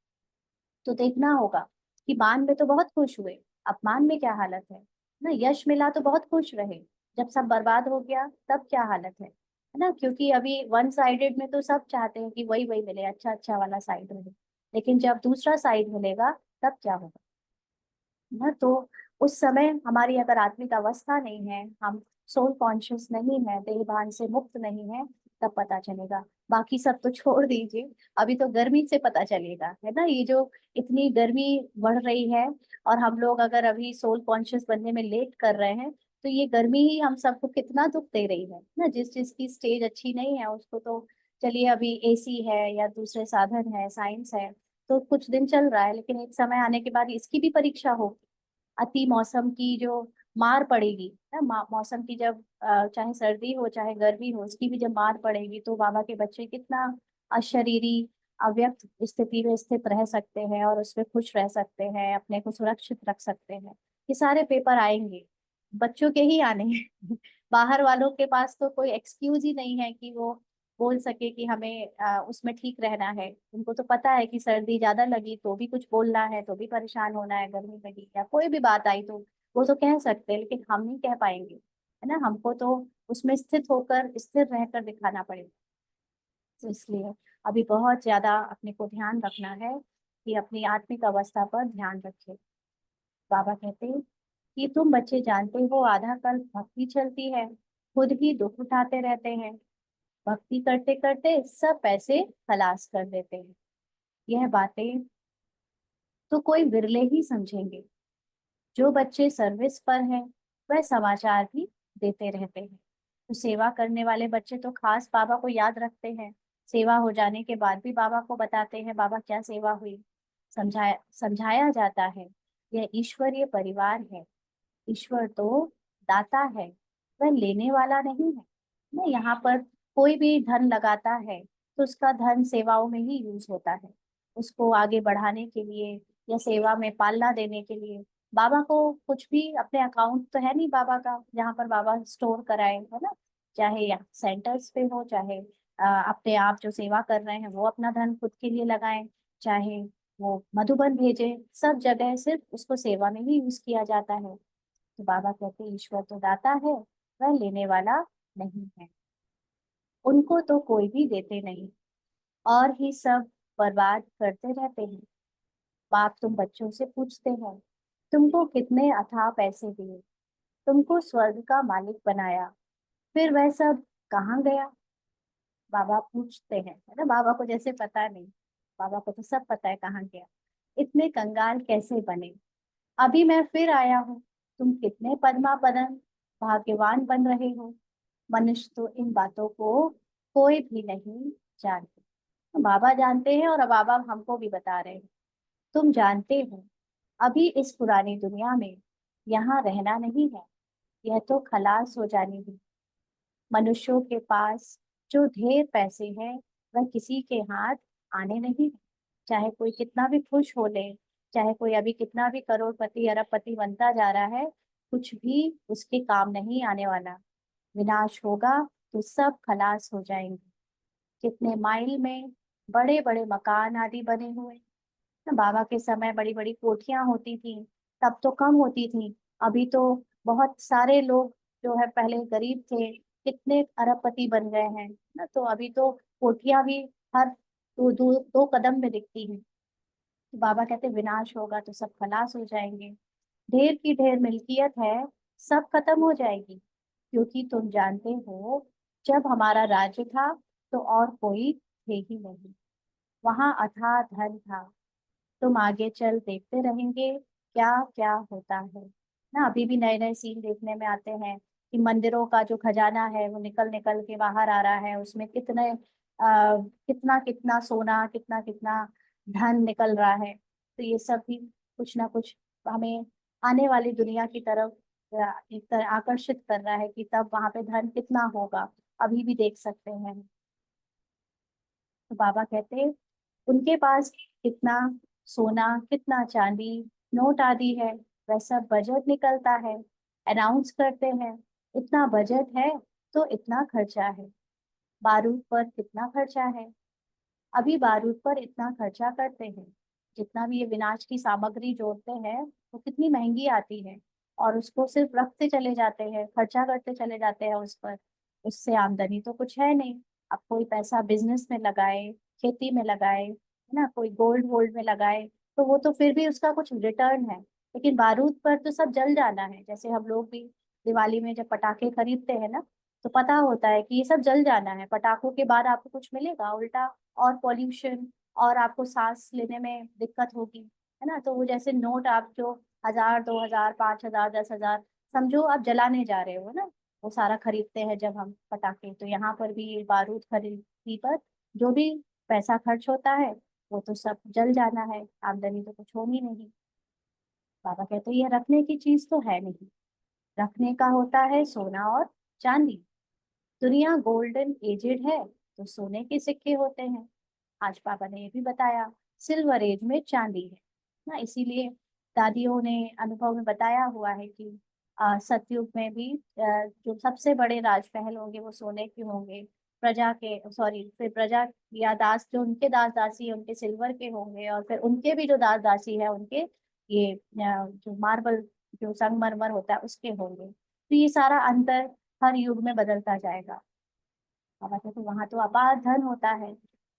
तो देखना होगा कि मान में तो बहुत खुश हुए, अपमान में क्या हालत है ना। यश मिला तो बहुत खुश रहे, जब सब बर्बाद हो गया तब क्या हालत है ना। क्योंकि अभी वन साइडेड में तो सब चाहते हैं कि वही वही मिले, अच्छा अच्छा वाला साइड मिले, लेकिन जब दूसरा साइड मिलेगा तब क्या होगा ना। तो उस समय हमारी अगर आत्मिक अवस्था नहीं है, हम सोल कॉन्शियस नहीं है, देह भान से मुक्त नहीं है, तब पता चलेगा। बाकी सब तो छोड़ दीजिए, अभी तो गर्मी से पता चलेगा, है ना। ये जो इतनी गर्मी बढ़ रही है, और हम लोग अगर अभी सोल कॉन्शियस बनने में लेट कर रहे हैं, तो ये गर्मी ही हम सबको कितना दुख दे रही है ना। जिस चीज की स्टेज अच्छी नहीं है उसको तो चलिए अभी एसी है या दूसरे साधन है, साइंस है, तो कुछ दिन चल रहा है, लेकिन एक समय आने के बाद इसकी भी परीक्षा होगी। अति मौसम की जो मार पड़ेगी ना, मौसम की जब चाहे सर्दी हो चाहे गर्मी हो, उसकी भी जब मार पड़ेगी, तो बाबा के बच्चे कितना अशरीरी अव्यक्त स्थिति में स्थित रह सकते हैं और उसमें खुश रह सकते हैं, अपने को सुरक्षित रख सकते हैं। ये सारे पेपर आएंगे, बच्चों के ही आने हैं। बाहर वालों के पास तो कोई एक्सक्यूज ही नहीं है कि वो बोल सके कि हमें उसमें ठीक रहना है। उनको तो पता है कि सर्दी ज्यादा लगी तो भी कुछ बोलना है, तो भी परेशान होना है, गर्मी लगी या कोई भी बात आई तो वो तो कह सकते हैं, लेकिन हम नहीं कह पाएंगे, है ना। हमको तो उसमें स्थित होकर स्थिर रहकर दिखाना पड़ेगा। तो इसलिए अभी बहुत ज्यादा अपने को ध्यान रखना है कि अपनी आत्मिक अवस्था पर ध्यान रखें। बाबा कहते हैं कि तुम बच्चे जानते हो आधा कल भक्ति चलती है, खुद ही दुख उठाते रहते हैं, भक्ति करते करते सब पैसे खलास कर देते हैं। यह बातें तो कोई विरले ही समझेंगे। जो बच्चे सर्विस पर हैं वह समाचार भी देते रहते हैं। तो सेवा करने वाले बच्चे तो खास बाबा को याद रखते हैं, सेवा हो जाने के बाद भी बाबा को बताते हैं बाबा क्या सेवा हुई। समझाया जाता है यह ईश्वरीय परिवार है। ईश्वर तो दाता है, वह लेने वाला नहीं है ना। यहाँ पर कोई भी धन लगाता है तो उसका धन सेवाओं में ही यूज होता है, उसको आगे बढ़ाने के लिए या सेवा में पालना देने के लिए। बाबा को कुछ भी अपने अकाउंट तो है नहीं बाबा का जहाँ पर बाबा स्टोर कराए, है ना। चाहे या सेंटर्स पे हो, चाहे अपने आप जो सेवा कर रहे हैं वो अपना धन खुद के लिए लगाएं, चाहे वो मधुबन भेजे, सब जगह सिर्फ उसको सेवा में ही यूज किया जाता है। तो बाबा कहते हैं ईश्वर तो दाता है, वह लेने वाला नहीं है। उनको तो कोई भी देते नहीं और ही सब बर्बाद करते रहते हैं। बाप तुम बच्चों से पूछते हैं तुमको कितने अथाह पैसे दिए, तुमको स्वर्ग का मालिक बनाया, फिर वह सब कहाँ गया। बाबा पूछते हैं, है ना। बाबा को जैसे पता नहीं, बाबा को तो सब पता है कहाँ गया। इतने कंगाल कैसे बने, अभी मैं फिर आया हूँ। तुम कितने पद्मा बदन भाग्यवान बन रहे हो। मनुष्य तो इन बातों को कोई भी नहीं जानते। तो बाबा जानते हैं और अब बाबा हमको भी बता रहे हैं। तुम जानते हो अभी इस पुरानी दुनिया में यहाँ रहना नहीं है, यह तो खलास हो जानी है। मनुष्यों के पास जो ढेर पैसे हैं वह किसी के हाथ आने नहीं है। चाहे कोई कितना भी खुश हो ले, चाहे कोई अभी कितना भी करोड़पति अरबपति बनता जा रहा है, कुछ भी उसके काम नहीं आने वाला। विनाश होगा तो सब खलास हो जाएंगे। कितने माइल में बड़े बड़े मकान आदि बने हुए। ना बाबा के समय बड़ी बड़ी कोठियां होती थी, तब तो कम होती थी। अभी तो बहुत सारे लोग जो है पहले गरीब थे, कितने अरबपति बन गए हैं ना। तो अभी तो कोठियां भी हर दो कदम में दिखती हैं। तो बाबा कहते विनाश होगा तो सब खलास हो जाएंगे। ढेर की ढेर मिल्कियत है, सब खत्म हो जाएगी। क्योंकि तुम जानते हो जब हमारा राज्य था तो और कोई थे ही नहीं, वहां अथाह धन था। तुम आगे चल देखते रहेंगे क्या क्या होता है ना। अभी भी नए नए सीन देखने में आते हैं कि मंदिरों का जो खजाना है वो निकल निकल के बाहर आ रहा है, उसमें कितना कितना सोना, कितना कितना धन निकल रहा है। तो ये सब भी कुछ ना कुछ हमें आने वाली दुनिया की तरफ एक तरह आकर्षित कर रहा है कि तब वहां पे धन कितना होगा, अभी भी देख सकते हैं। तो बाबा कहते हैं उनके पास कितना सोना, कितना चांदी, नोट आदि है, वह सब बजट निकलता है, अनाउंस करते हैं इतना बजट है तो इतना खर्चा है। बारूद पर कितना खर्चा है, अभी बारूद पर इतना खर्चा करते हैं। जितना भी ये विनाश की सामग्री जोड़ते हैं वो कितनी महंगी आती है, और उसको सिर्फ रखते चले जाते हैं, खर्चा करते चले जाते हैं उस पर। उससे आमदनी तो कुछ है नहीं। अब कोई पैसा बिजनेस में लगाए, खेती में लगाए, है ना, कोई गोल्ड वोल्ड में लगाए, तो वो तो फिर भी उसका कुछ रिटर्न है। लेकिन बारूद पर तो सब जल जाना है। जैसे हम लोग भी दिवाली में जब पटाखे खरीदते हैं ना, तो पता होता है कि ये सब जल जाना है, पटाखों के बाद आपको कुछ मिलेगा उल्टा, और पॉल्यूशन, और आपको सांस लेने में दिक्कत होगी, है ना। तो वो जैसे नोट आप जो 1000 2000 5000 10,000 समझो आप जलाने जा रहे हो ना, वो सारा खरीदते हैं जब हम पटाखे, तो यहाँ पर भी ये बारूद खरीदी पर जो भी पैसा खर्च होता है वो तो सब जल जाना है, आमदनी तो कुछ होनी नहीं। बाबा कहते हैं ये रखने की चीज तो है नहीं, रखने का होता है सोना और चांदी। दुनिया गोल्डन एजेड है तो सोने के सिक्के होते हैं। आज पापा ने ये भी बताया सिल्वर एज में चांदी है ना, इसीलिए दादियों ने अनुभव में बताया हुआ है कि सतयुग में भी जो सबसे बड़े राजमहल होंगे वो सोने के होंगे, प्रजा के सॉरी फिर प्रजा या दास जो उनके दास दासी है उनके सिल्वर के होंगे, और फिर उनके भी जो दास दासी है उनके ये जो मार्बल जो संगमरमर होता है उसके होंगे। तो ये सारा अंतर हर युग में बदलता जाएगा। अब कहते तो वहां तो अपार धन होता है,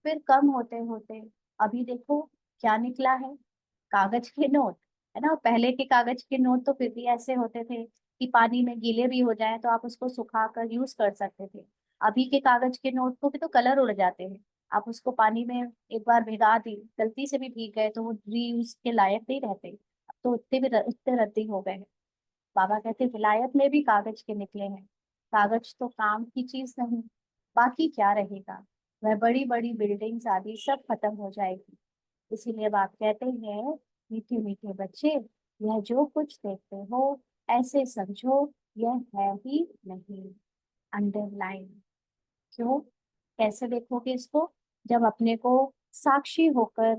फिर कम होते होते अभी देखो क्या निकला है, कागज के नोट, है ना। पहले के कागज के नोट तो फिर भी ऐसे होते थे कि पानी में गीले भी हो जाए तो आप उसको सुखा कर यूज कर सकते थे। अभी के कागज के नोट को भी तो कलर उड़ जाते हैं, आप उसको पानी में एक बार भिगा दी, गलती से भी भीग गए तो वो रीयूज के लायक नहीं रहते। अब तो उतने रद्दी हो गए हैं। बाबा कहते विलायत में भी कागज के निकले हैं। कागज तो काम की चीज नहीं, बाकी क्या रहेगा। वह बड़ी बड़ी बिल्डिंग्स आदि सब खत्म हो जाएगी। इसीलिए बाप कहते हैं मीठे मीठे बच्चे, यह जो कुछ देखते हो ऐसे समझो यह है ही नहीं। अंडरलाइन। क्यों, कैसे देखोगे इसको, जब अपने को साक्षी होकर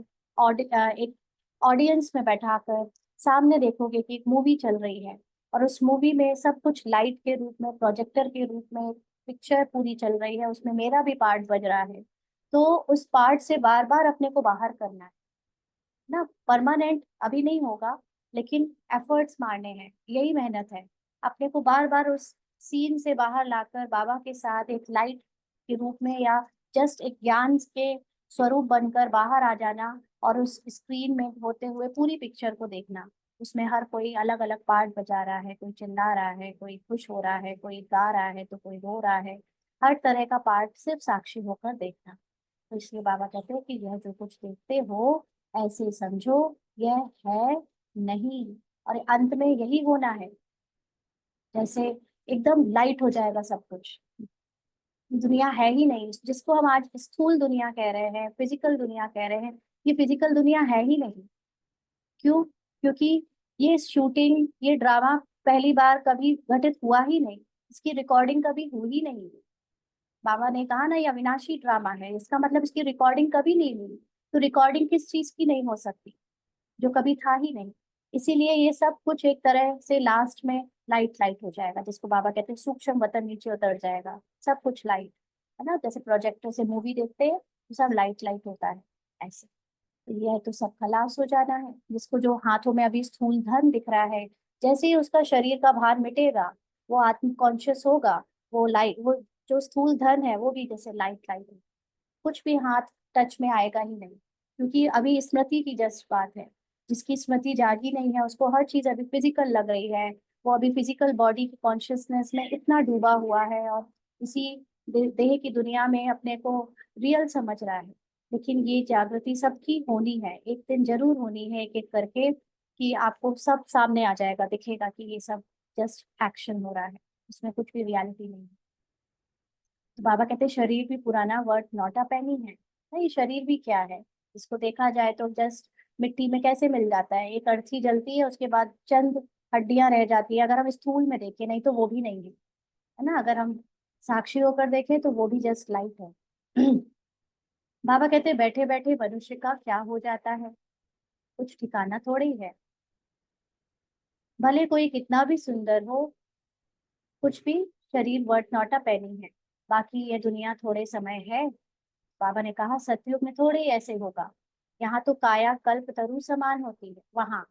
एक ऑडियंस में बैठाकर सामने देखोगे कि एक मूवी चल रही है और उस मूवी में सब कुछ लाइट के रूप में प्रोजेक्टर के रूप में पिक्चर पूरी चल रही है, उसमें मेरा भी पार्ट बज रहा है, तो उस पार्ट से बार बार अपने को बाहर करना है ना। परमानेंट अभी नहीं होगा, लेकिन एफर्ट्स मारने हैं, यही मेहनत है। अपने को बार बार उस सीन से बाहर लाकर बाबा के साथ एक लाइट के रूप में या जस्ट एक ज्ञान के स्वरूप बनकर बाहर आ जाना, और उस स्क्रीन में होते हुए पूरी पिक्चर को देखना। उसमें हर कोई अलग अलग पार्ट बजा रहा है, कोई चिल्ला रहा है, कोई खुश हो रहा है, कोई गा रहा है तो कोई रो रहा है। हर तरह का पार्ट सिर्फ साक्षी होकर देखना। तो इसलिए बाबा कहते हैं कि यह जो कुछ देखते हो ऐसे समझो यह है नहीं, और अंत में यही होना है। जैसे एकदम लाइट हो जाएगा सब कुछ, दुनिया है ही नहीं, जिसको हम आज स्थूल दुनिया कह रहे हैं, फिजिकल दुनिया कह रहे हैं, ये फिजिकल दुनिया है ही नहीं। क्यों, क्योंकि ये शूटिंग ये ड्रामा पहली बार कभी घटित हुआ ही नहीं, इसकी रिकॉर्डिंग कभी हुई ही नहीं। बाबा ने कहा ना ये अविनाशी ड्रामा है, इसका मतलब इसकी रिकॉर्डिंग कभी नहीं हुई। तो रिकॉर्डिंग किस चीज की नहीं हो सकती, जो कभी था ही नहीं। इसीलिए ये सब कुछ एक तरह से लास्ट में लाइट लाइट हो जाएगा, जिसको बाबा कहते हैं सूक्ष्म वतन नीचे उतर जाएगा, सब कुछ लाइट, है ना। जैसे प्रोजेक्टर से मूवी देखते हैं तो सब लाइट लाइट होता है, ऐसे। तो यह तो सब खलास हो जाना है। जिसको जो हाथों में अभी स्थूल धन दिख रहा है, जैसे ही उसका शरीर का भार मिटेगा वो आत्म कॉन्शियस होगा, वो लाइट वो जो स्थूल धन है वो भी जैसे लाइट लाइट, कुछ भी हाथ टच में आएगा ही नहीं। क्योंकि अभी स्मृति की जस्ट बात है, जिसकी स्मृति जागी नहीं है उसको हर चीज अभी फिजिकल लग रही है। वो अभी फिजिकल बॉडी की कॉन्शियसनेस में इतना डूबा हुआ है और इसी देह की दुनिया में अपने को रियल समझ रहा है। लेकिन ये जागृति सबकी होनी है, एक दिन जरूर होनी है, एक एक करके, कि आपको सब सामने आ जाएगा, दिखेगा कि ये सब जस्ट एक्शन हो रहा है, इसमें कुछ भी रियलिटी नहीं है। तो बाबा कहते हैं शरीर भी पुराना वर्ड नॉट अ पेनी है ना। ये शरीर भी क्या है, इसको देखा जाए तो जस्ट मिट्टी में कैसे मिल जाता है, एक अर्थी जलती है उसके बाद चंद हड्डियां रह जाती है, अगर हम स्थूल में देखें, नहीं तो वो भी नहीं है ना। अगर हम साक्षी होकर देखें तो वो भी जस्ट लाइट है। बाबा कहते हैं बैठे बैठे मनुष्य का क्या हो जाता है, कुछ ठिकाना थोड़ी है। भले कोई कितना भी सुंदर हो, कुछ भी, शरीर वर्थ नॉट अ पेनी है। बाकी ये दुनिया थोड़े समय है। बाबा ने कहा सतयुग में थोड़े ही ऐसे होगा, यहाँ तो काया कल्प तरु समान होती है। वहां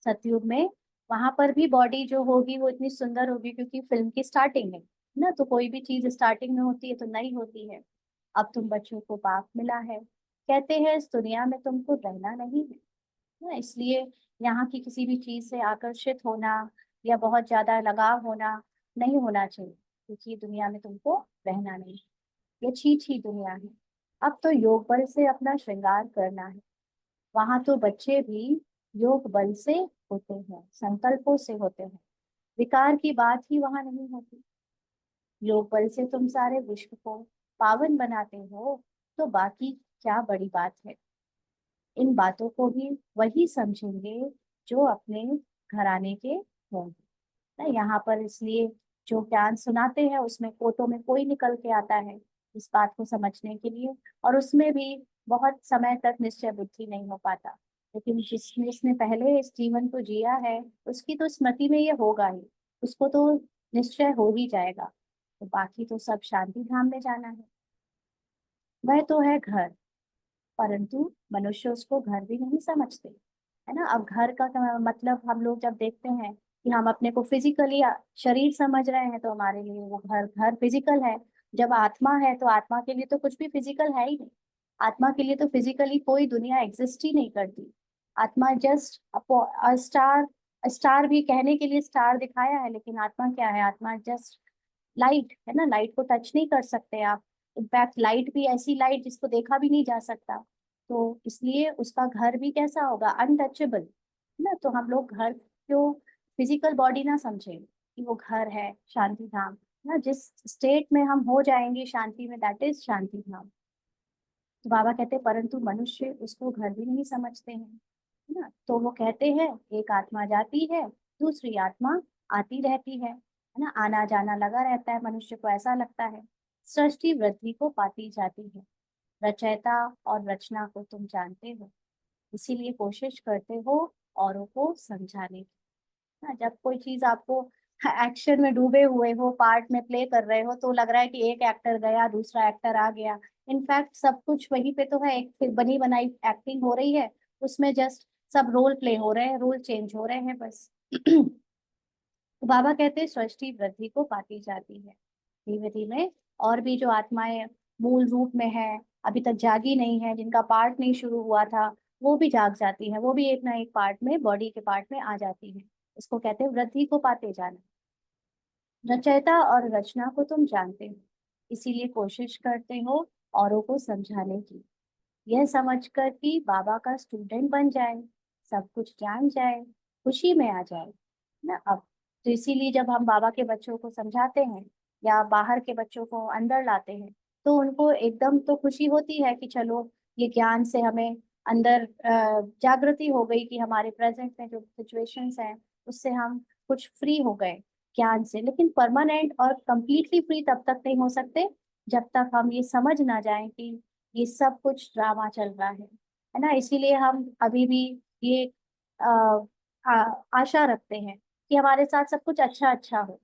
सतयुग में वहां पर भी बॉडी जो होगी वो इतनी सुंदर होगी, क्योंकि फिल्म की स्टार्टिंग है ना, तो कोई भी चीज स्टार्टिंग में होती है तो नई होती है। अब तुम बच्चों को पाप मिला है, कहते हैं इस दुनिया में तुमको रहना नहीं है ना। इसलिए यहाँ की किसी भी चीज से आकर्षित होना या बहुत ज्यादा लगाव होना नहीं होना चाहिए, क्योंकि ये दुनिया में तुमको रहना नहीं, ये छी दुनिया है। अब तो योग बल से अपना श्रृंगार करना है। वहां तो बच्चे भी योग बल से होते हैं, संकल्पों से होते हैं, विकार की बात ही वहां नहीं होती। योग बल से तुम सारे विश्व को पावन बनाते हो, तो बाकी क्या बड़ी बात है। इन बातों को भी वही समझेंगे जो अपने घराने के होंगे ना। यहाँ पर इसलिए जो ज्ञान सुनाते हैं उसमें कोटों में कोई निकल के आता है इस बात को समझने के लिए, और उसमें भी बहुत समय तक निश्चय बुद्धि नहीं हो पाता। लेकिन जिसने पहले इस जीवन को जिया है उसकी तो स्मृति में ये होगा ही, उसको तो निश्चय हो ही जाएगा। तो बाकी तो सब शांति धाम में जाना है। वह तो है घर, परंतु मनुष्य उसको घर भी नहीं समझते, है ना। अब घर का मतलब हम लोग जब देखते हैं कि हम अपने को फिजिकली शरीर समझ रहे हैं, तो हमारे लिए वो घर घर फिजिकल है। जब आत्मा है तो आत्मा के लिए तो कुछ भी फिजिकल है ही नहीं। आत्मा के लिए तो फिजिकली कोई दुनिया एग्जिस्ट ही नहीं करती। आत्मा जस्ट स्टार, स्टार भी कहने के लिए स्टार दिखाया है, लेकिन आत्मा क्या है? आत्मा जस्ट लाइट है ना। लाइट को टच नहीं कर सकते आप। इनफैक्ट लाइट भी ऐसी लाइट जिसको देखा भी नहीं जा सकता, तो इसलिए उसका घर भी कैसा होगा? अनटचेबल, है ना। तो हम लोग घर को फिजिकल बॉडी ना समझें कि वो घर है शांति धाम ना। जिस स्टेट में हम हो जाएंगे शांति में, दैट इज शांति धाम। तो बाबा कहते हैं परंतु मनुष्य उसको घर भी नहीं समझते हैं, है ना। तो वो कहते हैं एक आत्मा जाती है, दूसरी आत्मा आती रहती है ना। आना जाना लगा रहता है मनुष्य को, ऐसा लगता है। सृष्टि वृद्धि को पाती जाती है, रचयिता और रचना को तुम जानते हो, इसीलिए कोशिश करते हो औरों को समझाने की ना। जब कोई चीज आपको एक्शन में डूबे हुए हो, पार्ट में प्ले कर रहे हो, तो लग रहा है कि एक एक्टर गया दूसरा एक्टर आ गया। इनफैक्ट सब कुछ वहीं पे तो है, एक फिर बनी बनाई एक्टिंग हो रही है, उसमें जस्ट सब रोल प्ले हो रहे हैं, रोल चेंज हो रहे हैं बस। तो बाबा कहते हैं सृष्टि वृद्धि को पाती जाती है धीमे धीमे। और भी जो आत्माएं मूल रूप में है, अभी तक जागी नहीं है, जिनका पार्ट नहीं शुरू हुआ था, वो भी जाग जाती है। वो भी एक ना एक पार्ट में, बॉडी के पार्ट में आ जाती है। इसको कहते हैं वृद्धि को पाते जाना। रचयिता और रचना को तुम जानते हो, इसीलिए कोशिश करते हो औरों को समझाने की, यह समझकर कि बाबा का स्टूडेंट बन जाए, सब कुछ जान जाए, खुशी में आ जाए ना। अब तो इसीलिए जब हम बाबा के बच्चों को समझाते हैं या बाहर के बच्चों को अंदर लाते हैं, तो उनको एकदम तो खुशी होती है कि चलो ये ज्ञान से हमें अंदर जागृति हो गई कि हमारे प्रेजेंट में जो सिचुएशंस हैं उससे हम कुछ फ्री हो गए ज्ञान से। लेकिन परमानेंट और कंप्लीटली फ्री तब तक नहीं हो सकते जब तक हम ये समझ ना जाएं कि ये सब कुछ ड्रामा चल रहा है ना। इसीलिए हम अभी भी ये आ, आशा रखते हैं कि हमारे साथ सब कुछ अच्छा अच्छा हो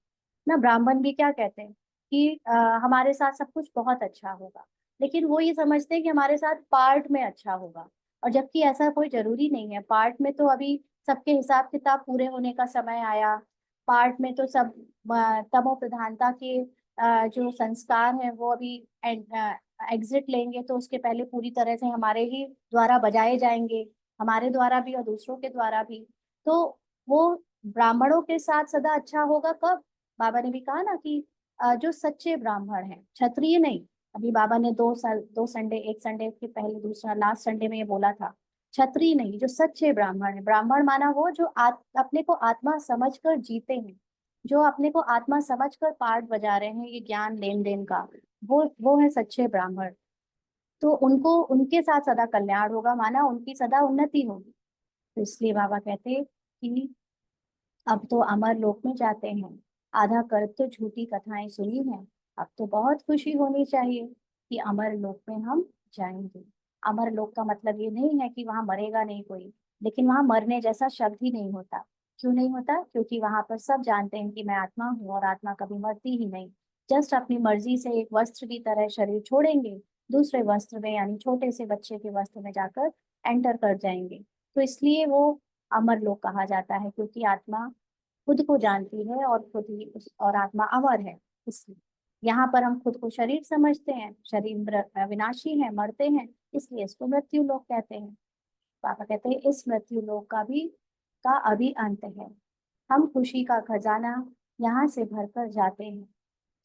ना। ब्राह्मण भी क्या कहते हैं कि हमारे साथ सब कुछ बहुत अच्छा होगा, लेकिन वो ये समझते हैं कि हमारे साथ पार्ट में अच्छा होगा। और जबकि ऐसा कोई जरूरी नहीं है। पार्ट में तो अभी सबके हिसाब किताब पूरे होने का समय आया। पार्ट में तो सब तमो प्रधानता के जो संस्कार हैं वो अभी एग्जिट लेंगे, तो उसके पहले पूरी तरह से हमारे ही द्वारा बजाए जाएंगे, हमारे द्वारा भी और दूसरों के द्वारा भी। तो वो ब्राह्मणों के साथ सदा अच्छा होगा कब? बाबा ने भी कहा ना कि जो सच्चे ब्राह्मण हैं, क्षत्रिय नहीं। अभी बाबा ने 2 साल 2 संडे, एक संडे के पहले दूसरा लास्ट संडे में ये बोला था, क्षत्रिय नहीं, जो सच्चे ब्राह्मण है। ब्राह्मण माना वो जो अपने को आत्मा समझकर जीते हैं, जो अपने को आत्मा समझकर पार्ट बजा रहे हैं ये ज्ञान लेन देन का, वो है सच्चे ब्राह्मण। तो उनको उनके साथ सदा कल्याण होगा, माना उनकी सदा उन्नति होगी। तो इसलिए बाबा कहते हैं कि अब तो अमर लोक में जाते हैं, आधा कर तो झूठी कथाएं सुनी हैं, अब तो बहुत खुशी होनी चाहिए कि अमर लोक में हम जाएंगे। अमर लोक का मतलब ये नहीं है कि वहां मरेगा नहीं कोई, लेकिन वहां मरने जैसा शब्द ही नहीं होता। क्यों नहीं होता? क्योंकि वहां पर सब जानते हैं कि मैं आत्मा हूँ और आत्मा कभी मरती ही नहीं। जस्ट अपनी मर्जी से एक वस्त्र की तरह शरीर छोड़ेंगे, दूसरे वस्त्र में यानी छोटे से बच्चे के वस्त्र में जाकर एंटर कर जाएंगे। तो इसलिए वो अमर लोक कहा जाता है, क्योंकि आत्मा खुद को जानती है और खुद ही और आत्मा अमर है। इसलिए यहाँ पर हम खुद को शरीर समझते हैं, शरीर विनाशी है, मरते हैं, इसलिए इसको मृत्यु लोक कहते हैं। पापा कहते हैं इस मृत्यु लोक का अभी अंत है, हम खुशी का खजाना यहाँ से भरकर जाते हैं।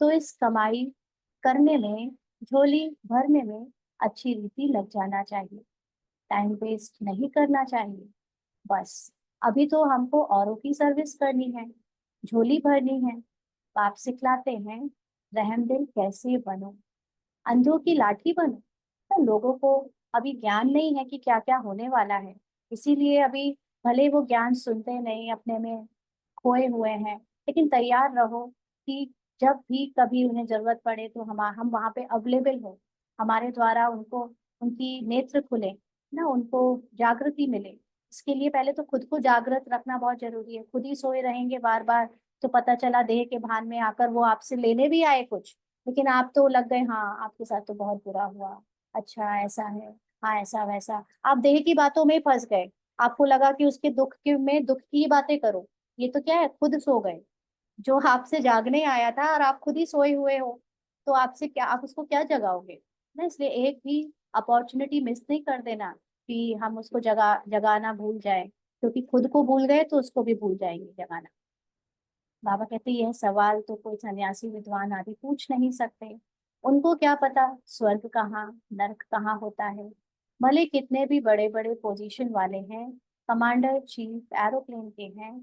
तो इस कमाई करने में, झोली भरने में अच्छी रीति लग जाना चाहिए, टाइम वेस्ट नहीं करना चाहिए। बस अभी तो हमको औरों की सर्विस करनी है, झोली भरनी है। बाप सिखलाते हैं रहमदिल कैसे बनूं, अंधों की लाठी बनूं। तो लोगों को अभी ज्ञान नहीं है कि क्या क्या होने वाला है, इसीलिए अभी भले वो ज्ञान सुनते नहीं, अपने में खोए हुए हैं, लेकिन तैयार रहो कि जब भी कभी उन्हें जरूरत पड़े तो हम वहाँ पे अवेलेबल हो, हमारे द्वारा उनको, उनकी नेत्र खुले ना, उनको जागृति मिले। इसके लिए पहले तो खुद को जागृत रखना बहुत जरूरी है। खुद ही सोए रहेंगे बार बार तो पता चला देह के भान में आकर वो आपसे लेने भी आए कुछ, लेकिन आप तो लग गए हाँ आपके साथ तो बहुत बुरा हुआ, अच्छा ऐसा है, हाँ ऐसा वैसा, आप देह की बातों में फंस गए। आपको लगा कि उसके दुख के में दुख की ही बातें करो, ये तो क्या है, खुद सो गए। जो आपसे जागने आया था और आप खुद ही सोए हुए हो, तो आपसे क्या, आप उसको क्या जगाओगे ना। इसलिए एक भी अपॉर्चुनिटी मिस नहीं कर देना कि हम उसको जगाना भूल जाए, क्योंकि खुद को भूल गए तो उसको भी भूल जाएंगे जगाना। बाबा कहते यह सवाल तो कोई सन्यासी विद्वान आदि पूछ नहीं सकते, उनको क्या पता स्वर्ग कहाँ नर्क कहाँ होता है। भले कितने भी बड़े बड़े पोजीशन वाले हैं, कमांडर चीफ एरोप्लेन के हैं,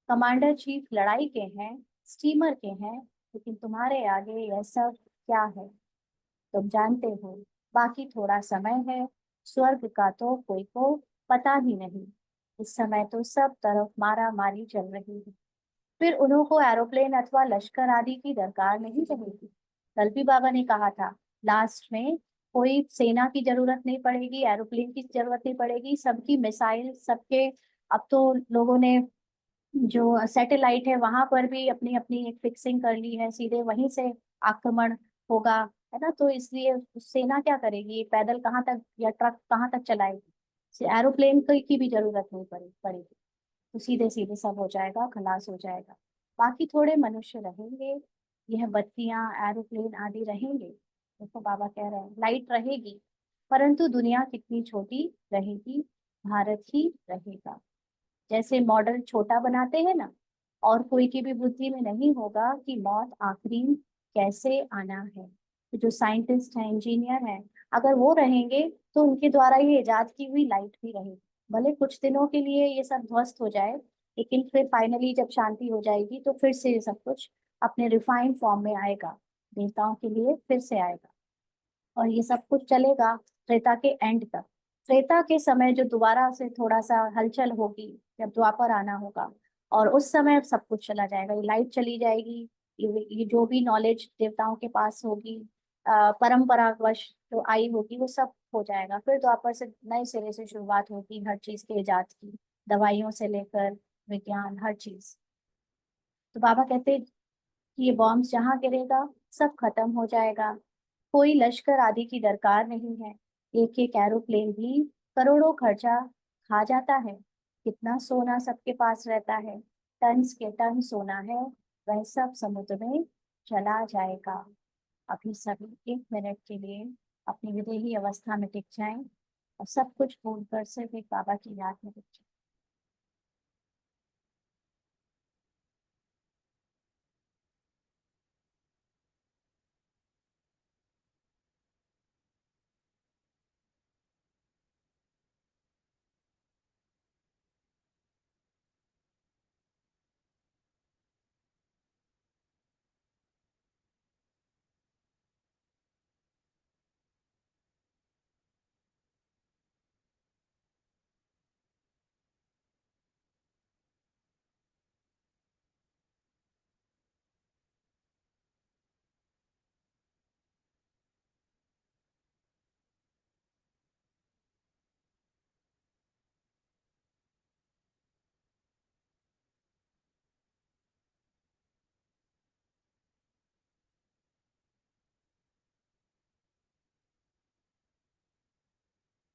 कमांडर चीफ लड़ाई के हैं, स्टीमर के हैं, लेकिन तुम्हारे आगे यह सब क्या है, तुम जानते हो। बाकी थोड़ा समय है, स्वर्ग का तो कोई को पता ही नहीं। इस समय तो सब तरफ मारा मारी चल रही है, फिर उन्हों एरोप्लेन अथवा लश्कर आदि की दरकार नहीं रहेगी। कल भी बाबा ने कहा था, लास्ट में कोई सेना की जरूरत नहीं पड़ेगी, एरोप्लेन की जरूरत नहीं पड़ेगी, सबकी मिसाइल सबके। अब तो लोगों ने जो सैटेलाइट है वहां पर भी अपनी अपनी एक फिक्सिंग कर ली है, सीधे वहीं से आक्रमण होगा, है ना। तो इसलिए सेना क्या करेगी, पैदल कहाँ तक या ट्रक कहाँ तक चलाएगी, एरोप्लेन की भी जरूरत नहीं पड़ेगी। तो सीधे सीधे सब हो जाएगा, खलास हो जाएगा। बाकी थोड़े मनुष्य रहेंगे, यह बत्तियां एरोप्लेन आदि रहेंगे। देखो बाबा कह रहे हैं लाइट रहेगी, परंतु दुनिया कितनी छोटी रहेगी, भारत ही रहेगा। जैसे मॉडल छोटा बनाते हैं ना, और कोई की भी बुद्धि में नहीं होगा कि मौत आखिरी कैसे आना है। तो जो साइंटिस्ट हैं, इंजीनियर हैं, अगर वो रहेंगे तो उनके द्वारा ये इजाद की हुई लाइट भी रहेगी। भले कुछ दिनों के लिए ये सब ध्वस्त हो जाए, लेकिन फिर फाइनली जब शांति हो जाएगी तो फिर से ये सब कुछ अपने रिफाइंड फॉर्म में आएगा, देवताओं के लिए फिर से आएगा। और ये सब कुछ चलेगा त्रेता के एंड तक। त्रेता के समय जो दोबारा से थोड़ा सा हलचल होगी, जब द्वापर आना होगा, और उस समय सब कुछ चला जाएगा, ये लाइट चली जाएगी, ये जो भी नॉलेज देवताओं के पास होगी, परंपरावश जो आई होगी वो सब हो जाएगा। फिर द्वापर से नए सिरे से शुरुआत होगी हर चीज के इजाद की, दवाइयों से लेकर विज्ञान हर चीज। तो बाबा कहते हैं कि ये बॉम्ब जहाँ गिरेगा सब खत्म हो जाएगा, कोई लश्कर आदि की दरकार नहीं है। एक एक एरोप्लेन भी करोड़ों खर्चा खा जाता है। कितना सोना सबके पास रहता है, टन्स के टन सोना है, वह सब समुद्र में चला जाएगा। अभी सभी 1 मिनट के लिए अपनी विदेही अवस्था में टिक जाएं और सब कुछ भूल कर सिर्फ एक बाबा की याद में टिक जाएं।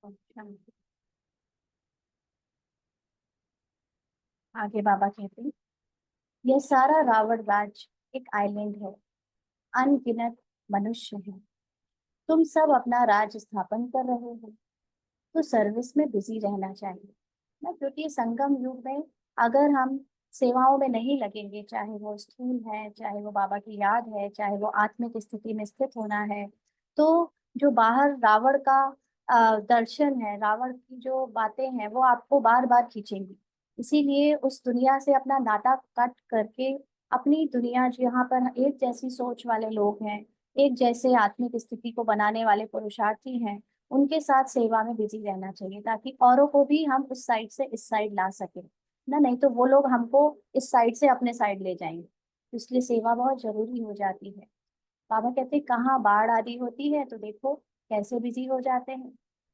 अच्छा, आगे बाबा कहते हैं, यह सारा रावण राज एक आइलैंड है, अनगिनत मनुष्य हैं, तुम सब अपना राज स्थापन कर रहे हो, तो सर्विस में बिजी रहना चाहिए ना। क्योंकि संगम युग में अगर हम सेवाओं में नहीं लगेंगे, चाहे वो स्थूल है, चाहे वो बाबा की याद है, चाहे वो आत्मिक स्थिति में स्थित होना है, तो जो बाहर रावण का दर्शन है, रावण की जो बातें हैं वो आपको बार बार खींचेंगी। इसीलिए उस दुनिया से अपना नाता कट करके अपनी दुनिया जहाँ पर एक जैसी सोच वाले लोग हैं, एक जैसे आत्मिक स्थिति को बनाने वाले पुरुषार्थी हैं, उनके साथ सेवा में बिजी रहना चाहिए, ताकि औरों को भी हम उस साइड से इस साइड ला सके ना। नहीं तो वो लोग हमको इस साइड से अपने साइड ले जाएंगे। इसलिए सेवा बहुत जरूरी हो जाती है। बाबा कहते हैं कहाँ बाढ़ आदि होती है तो देखो कैसे बिजी हो जाते हैं,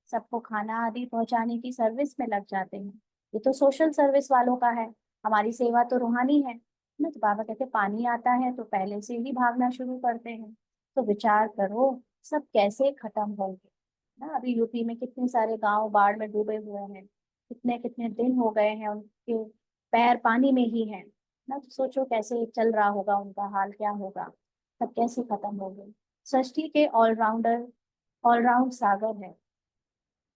सबको खाना आदि पहुंचाने की सर्विस में लग जाते हैं। ये तो सोशल सर्विस वालों का है, हमारी सेवा तो रूहानी है ना। तो बाबा कहते हैं पानी आता है तो पहले से ही भागना शुरू करते हैं। तो विचार करो सब कैसे खत्म होंगे ना। अभी यूपी में कितने सारे गांव बाढ़ में डूबे हुए हैं, कितने कितने दिन हो गए हैं उनके पैर पानी में ही हैं ना। तो सोचो कैसे चल रहा होगा, उनका हाल क्या होगा, सब कैसे खत्म हो गए। सृष्टि के ऑलराउंडर, ऑलराउंड सागर है,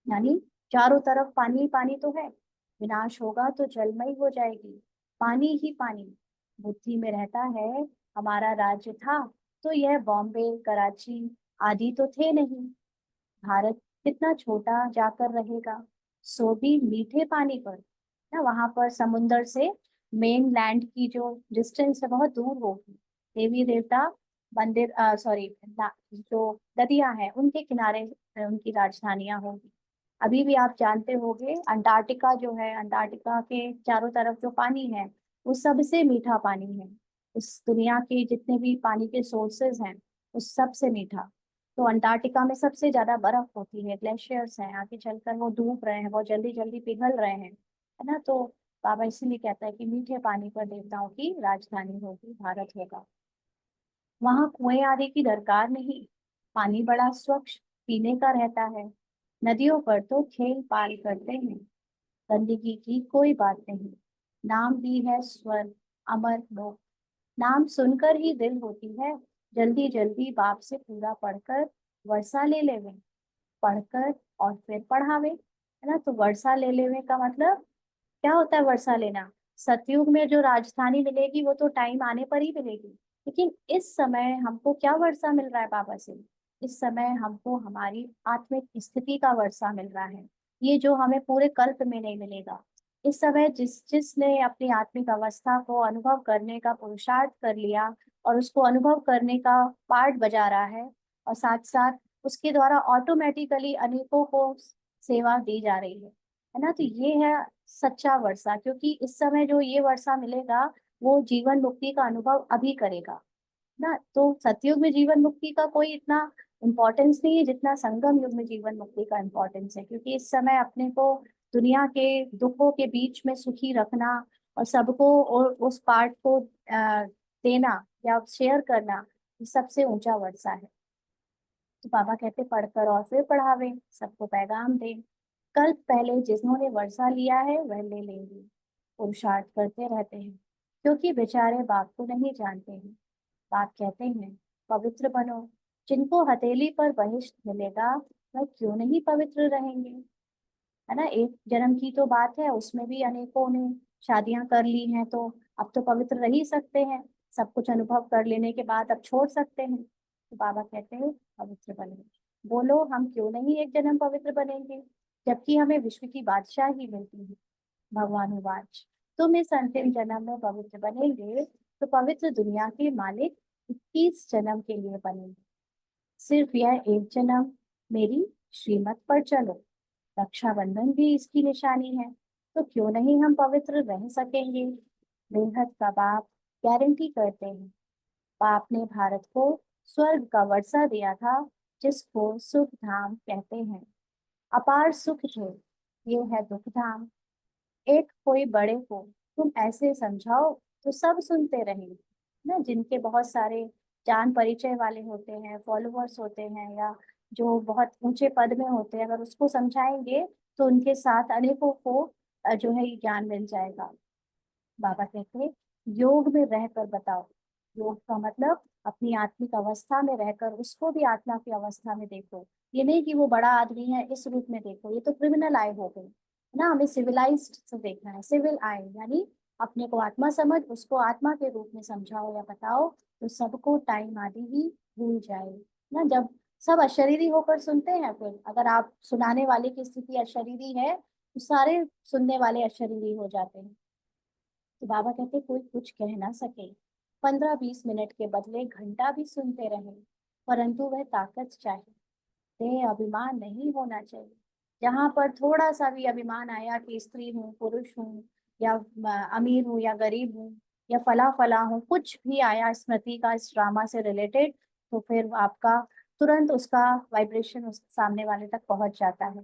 यानी चारों तरफ पानी ही पानी तो है। विनाश होगा तो जलमय हो जाएगी, पानी ही पानी। बुद्धि में रहता है हमारा राज्य था तो यह बॉम्बे कराची आदि तो थे नहीं। भारत कितना छोटा जाकर रहेगा, सो भी मीठे पानी पर ना। वहां पर समुंदर से मेन लैंड की जो डिस्टेंस है बहुत दूर होगी। देवी देवता मंदिर, सॉरी, जो नदियां हैं उनके किनारे उनकी राजधानियां होंगी। अभी भी आप जानते होंगे अंटार्कटिका जो है, अंटार्कटिका के चारों तरफ जो पानी है वो सबसे मीठा पानी है। इस दुनिया के जितने भी पानी के सोर्सेज हैं उस सबसे मीठा। तो अंटार्कटिका में सबसे ज्यादा बर्फ होती है, ग्लेशियर्स हैं, आगे चलकर वो डूब रहे हैं, बहुत जल्दी जल्दी पिघल रहे हैं, है ना। तो बाबा इसीलिए कहता है कि मीठे पानी पर देवताओं की राजधानी होगी, भारत होगा। वहां कुएं आदि की दरकार नहीं, पानी बड़ा स्वच्छ पीने का रहता है। नदियों पर तो खेल पाल करते हैं, गंदगी की कोई बात नहीं। नाम भी है स्वर्ग, अमर लोक। नाम सुनकर ही दिल होती है जल्दी जल्दी बाप से पूरा पढ़कर वर्षा ले लेवे, पढ़कर और फिर पढ़ावे, है ना। तो वर्षा ले लेवे का मतलब क्या होता है? वर्षा लेना सतयुग में जो राजधानी मिलेगी वो तो टाइम आने पर ही मिलेगी, लेकिन इस समय हमको क्या वर्षा मिल रहा है बाबा से? इस समय हमको हमारी आत्मिक स्थिति का वर्षा मिल रहा है, ये जो हमें पूरे कल्प में नहीं मिलेगा। इस समय जिसने अपनी आत्मिक अवस्था को अनुभव करने का पुरुषार्थ कर लिया और उसको अनुभव करने का पार्ट बजा रहा है, और साथ साथ उसके द्वारा ऑटोमेटिकली अनेकों को सेवा दी जा रही है ना। तो ये है सच्चा वर्षा, क्योंकि इस समय जो ये वर्षा मिलेगा वो जीवन मुक्ति का अनुभव अभी करेगा ना। तो सतयुग में जीवन मुक्ति का कोई इतना इम्पोर्टेंस नहीं है जितना संगम युग में जीवन मुक्ति का इम्पोर्टेंस है, क्योंकि इस समय अपने को दुनिया के दुखों के बीच में सुखी रखना और सबको और उस पार्ट को देना या शेयर करना, ये सबसे ऊंचा वर्षा है। तो बाबा कहते पढ़कर और फिर पढ़ावे, सबको पैगाम दे। कल पहले जिन्होंने वर्षा लिया है वह ले लेंगे। पुरुषार्थ करते रहते हैं क्योंकि बेचारे बाप को नहीं जानते हैं। बाप कहते हैं पवित्र बनो, जिनको हथेली पर बहिष्ठ मिलेगा वह क्यों नहीं पवित्र रहेंगे, है ना। एक जन्म की तो बात है, उसमें भी अनेकों ने शादियां कर ली हैं, तो अब तो पवित्र रह ही सकते हैं। सब कुछ अनुभव कर लेने के बाद अब छोड़ सकते हैं। तो बाबा कहते हैं पवित्र बने। बोलो हम क्यों नहीं एक जन्म पवित्र बनेंगे, जबकि हमें विश्व की बादशाही मिलती है। भगवान वाच, तुम इस अंतिम जन्म में पवित्र बनेंगे तो पवित्र दुनिया के मालिक 21 जन्म के लिए बनेंगे। सिर्फ यह एक जन्म मेरी श्रीमत पर चलो, रक्षाबंधन भी इसकी निशानी है। तो क्यों नहीं हम पवित्र रह सकेंगे? बेहद का बाप गारंटी करते हैं। बाप ने भारत को स्वर्ग का वर्षा दिया था, जिसको सुख धाम कहते हैं। अपार सुख जो ये है दुख धाम। एक कोई बड़े को तुम ऐसे समझाओ तो सब सुनते रहेंगे ना। जिनके बहुत सारे जान परिचय वाले होते हैं, फॉलोअर्स होते हैं, या जो बहुत ऊंचे पद में होते हैं, अगर उसको समझाएंगे तो उनके साथ अनेकों को जो है ये ज्ञान मिल जाएगा। बाबा कहते हैं योग में रहकर बताओ। योग का मतलब अपनी आत्मिक अवस्था में रहकर उसको भी आत्मा की अवस्था में देखो। ये नहीं कि वो बड़ा आदमी है इस रूप में देखो, ये तो क्रिमिनल आई हो गई ना। हमें सिविलाइज्ड से देखना है, सिविल आई यानी अपने को आत्मा समझ, उसको आत्मा के रूप में समझाओ या बताओ, तो सबको टाइम आदि ही भूल जाए ना। जब सब अशरीरी होकर सुनते हैं, फिर अगर आप सुनाने वाले की स्थिति अशरीरी है तो सारे सुनने वाले अशरीरी हो जाते हैं। तो बाबा कहते कोई कुछ कह ना सके, 15-20 मिनट के बदले घंटा भी सुनते रहें, परंतु वह ताकत चाहिए। देह अभिमान नहीं होना चाहिए। जहाँ पर थोड़ा सा भी अभिमान आया कि स्त्री हूँ, पुरुष हूँ, या अमीर हूँ या गरीब हूँ, या फला फला हूँ, कुछ भी आया स्मृति का इस ड्रामा से रिलेटेड, तो फिर आपका तुरंत उसका वाइब्रेशन उस सामने वाले तक पहुंच जाता है,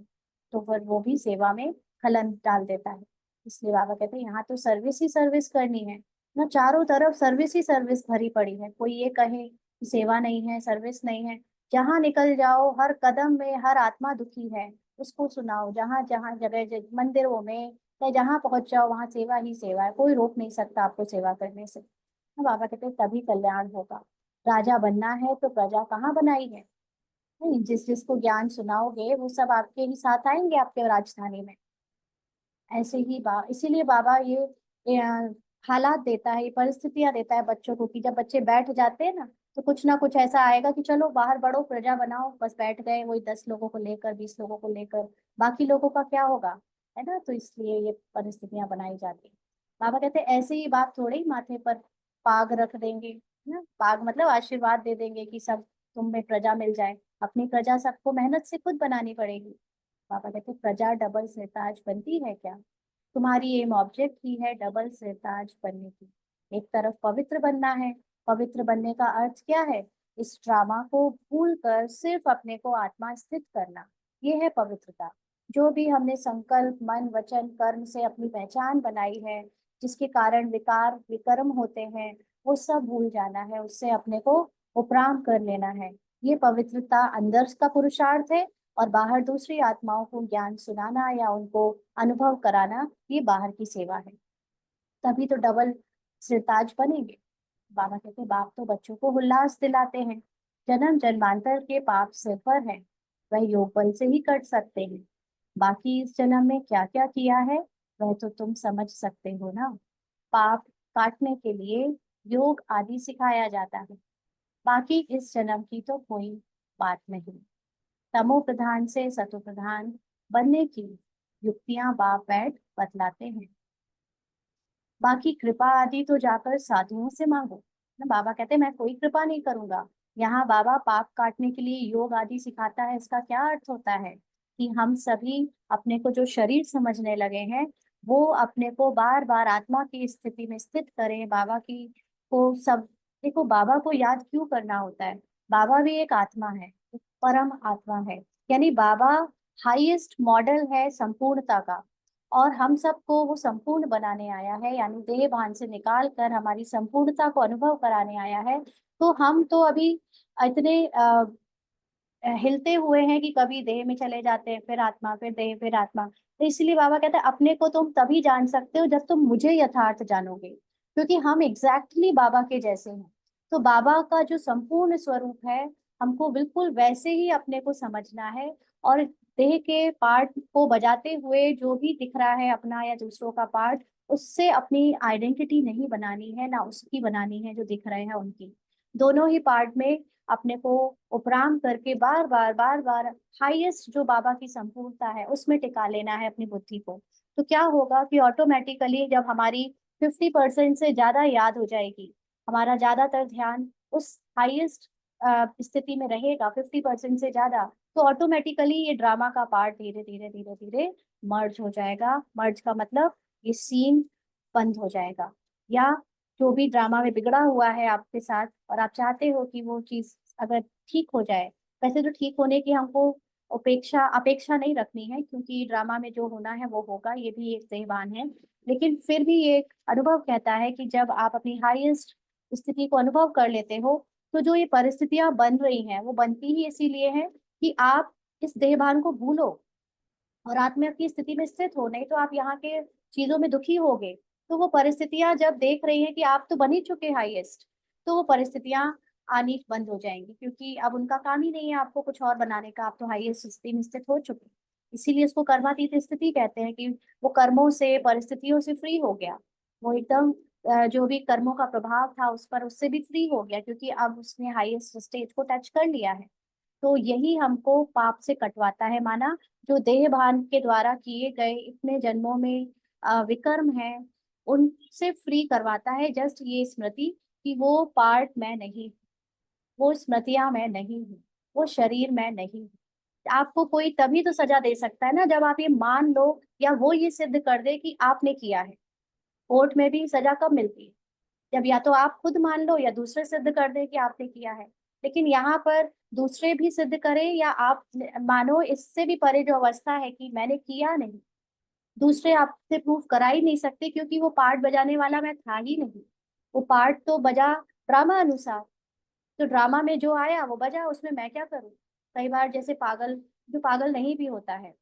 तो फिर वो भी सेवा में खलन डाल देता है। इसलिए बाबा कहते हैं यहाँ तो सर्विस ही सर्विस करनी है ना, चारों तरफ सर्विस ही सर्विस भरी पड़ी है। कोई ये कहे कि सेवा नहीं है, सर्विस नहीं है, जहाँ निकल जाओ हर कदम में हर आत्मा दुखी है, उसको सुनाओ। जहाँ जहाँ जगह मंदिरों में या जहाँ पहुंच जाओ वहाँ सेवा ही सेवा है, कोई रोक नहीं सकता आपको सेवा करने से। तो बाबा कहते हैं तभी कल्याण होगा। राजा बनना है तो प्रजा कहाँ बनाई है? नहीं, जिस जिसको ज्ञान सुनाओगे वो सब आपके ही साथ आएंगे आपके राजधानी में। ऐसे ही इसीलिए बाबा ये हालात देता है, ये परिस्थितियां देता है बच्चों को, कि जब बच्चे बैठ जाते हैं तो कुछ ना कुछ ऐसा आएगा कि चलो बाहर बढ़ो, प्रजा बनाओ, बस बैठ गए वही 10 लोगों को लेकर, 20 लोगों को लेकर, बाकी लोगों का क्या होगा, है ना। तो इसलिए ये परिस्थितियां बनाई जाती हैं। बाबा कहते हैं ऐसे ही बात थोड़े ही माथे पर पाग रख देंगे, है ना। पाग मतलब आशीर्वाद दे देंगे कि सब तुम में प्रजा मिल जाए। अपनी प्रजा सबको मेहनत से खुद बनानी पड़ेगी। पापा कहते प्रजा डबल सरताज बनती है क्या? तुम्हारी एम ऑब्जेक्ट ही है डबल सरताज बनने की। एक तरफ पवित्र बनना है। पवित्र बनने का अर्थ क्या है? इस ड्रामा को भूल कर सिर्फ अपने को आत्मा स्थित करना, ये है पवित्रता। जो भी हमने संकल्प मन वचन कर्म से अपनी पहचान बनाई है, जिसके कारण विकार विकर्म होते हैं, वो सब भूल जाना है, उससे अपने को उपराम कर लेना है। ये पवित्रता अंदर का पुरुषार्थ है, और बाहर दूसरी आत्माओं को ज्ञान सुनाना या उनको अनुभव कराना, ये बाहर की सेवा है। तभी तो डबल सिरताज बनेंगे। बाबा कहते बाप तो बच्चों को उल्लास दिलाते हैं। जन्म जन्मांतर के पाप सिर पर है, वह योग बल से ही कट सकते हैं। बाकी इस जन्म में क्या क्या किया है वह तो तुम समझ सकते हो ना। पाप काटने के लिए योग आदि सिखाया जाता है। बाकी इस जन्म की तो कोई बात नहीं। तमो प्रधान से सतो प्रधान बनने की युक्तियां बाप बैठ बतलाते हैं। बाकी कृपा आदि तो जाकर साधुओं से मांगो ना। बाबा कहते हैं मैं कोई कृपा नहीं करूंगा। यहाँ बाबा पाप काटने के लिए योग आदि सिखाता है। इसका क्या अर्थ होता है? कि हम सभी अपने को जो शरीर समझने लगे हैं, वो अपने को बार बार आत्मा की स्थिति में स्थित करें। बाबा की को सब देखो, बाबा को याद क्यों करना होता है? बाबा भी एक आत्मा है, एक परम आत्मा है। यानी बाबा हाईएस्ट मॉडल है संपूर्णता का, और हम सबको वो संपूर्ण बनाने आया है, यानी देह भान से निकाल कर हमारी संपूर्णता को अनुभव कराने आया है। तो हम तो अभी इतने हिलते हुए हैं कि कभी देह में चले जाते हैं, फिर आत्मा, फिर देह, फिर आत्मा। तो इसलिए बाबा कहते हैं अपने को तुम तभी जान सकते हो जब तुम मुझे यथार्थ जानोगे, क्योंकि हम एग्जैक्टली बाबा के जैसे हैं। तो बाबा का जो संपूर्ण स्वरूप है, हमको बिल्कुल वैसे ही अपने को समझना है। और देह के पार्ट को बजाते हुए जो भी दिख रहा है अपना या दूसरों का पार्ट, उससे अपनी आइडेंटिटी नहीं बनानी है, ना उसकी बनानी है जो दिख रहे हैं उनकी। दोनों ही पार्ट में अपने को उपराम करके बार बार हाईएस्ट जो बाबा की संपूर्णता है उसमें टिका लेना है अपनी बुद्धि को। तो क्या होगा कि ऑटोमेटिकली जब हमारी 50% से ज्यादा याद हो जाएगी, हमारा ज्यादातर ध्यान उस हाईएस्ट स्थिति में रहेगा, 50% से ज्यादा, तो ऑटोमेटिकली ये ड्रामा का पार्ट धीरे धीरे धीरे धीरे मर्ज हो जाएगा। मर्ज का मतलब ये सीन बंद हो जाएगा। या जो भी ड्रामा में बिगड़ा हुआ है आपके साथ, और आप चाहते हो कि वो चीज अगर ठीक हो जाए, वैसे तो ठीक होने की हमको अपेक्षा नहीं रखनी है, क्योंकि ड्रामा में जो होना है वो होगा, ये भी एक सहवान है। लेकिन फिर भी ये एक अनुभव कहता है कि जब आप अपनी हाईएस्ट स्थिति को अनुभव कर लेते हो, तो जो ये परिस्थितियां बन रही हैं वो बनती ही इसीलिए है कि आप इस देहभान को भूलो और आत्मा की स्थिति में स्थित हो। नहीं तो आप यहाँ के चीजों में दुखी होगे। तो वो परिस्थितियां जब देख रही हैं कि आप तो बन ही चुके हाईएस्ट, तो वो परिस्थितियां आनी बंद हो जाएंगी, क्योंकि अब उनका काम ही नहीं है आपको कुछ और बनाने का, आप तो हाईएस्ट स्थिति में स्थित हो चुके। इसीलिए इसको कर्मातीत स्थिति कहते हैं, कि वो कर्मों से परिस्थितियों से फ्री हो गया। वो एकदम जो भी कर्मों का प्रभाव था उस पर, उससे भी फ्री हो गया, क्योंकि अब उसने हाईएस्ट स्टेज को टच कर लिया है। तो यही हमको पाप से कटवाता है माना। जो देह भान के द्वारा किए गए इतने जन्मों में विकर्म है, उनसे फ्री करवाता है जस्ट ये स्मृति, कि वो पार्ट मैं नहीं हूँ, वो स्मृतियां मैं नहीं हूँ, वो शरीर मैं नहीं हूँ। आपको कोई तभी तो सजा दे सकता है ना, जब आप ये मान लो या वो ये सिद्ध कर दे कि आपने किया है। कोर्ट में भी सजा कब मिलती है? जब या तो आप खुद मान लो या दूसरे सिद्ध कर दे कि आपने किया है। लेकिन यहाँ पर दूसरे भी सिद्ध करें या आप मानो, इससे भी परे जो अवस्था है कि मैंने किया नहीं, दूसरे आपसे प्रूफ करा ही नहीं सकते, क्योंकि वो पार्ट बजाने वाला मैं था ही नहीं। वो पार्ट तो बजा ड्रामा अनुसार, तो ड्रामा में जो आया वो बजा, उसमें मैं क्या करूँ। कई बार जैसे पागल, जो पागल नहीं भी होता है,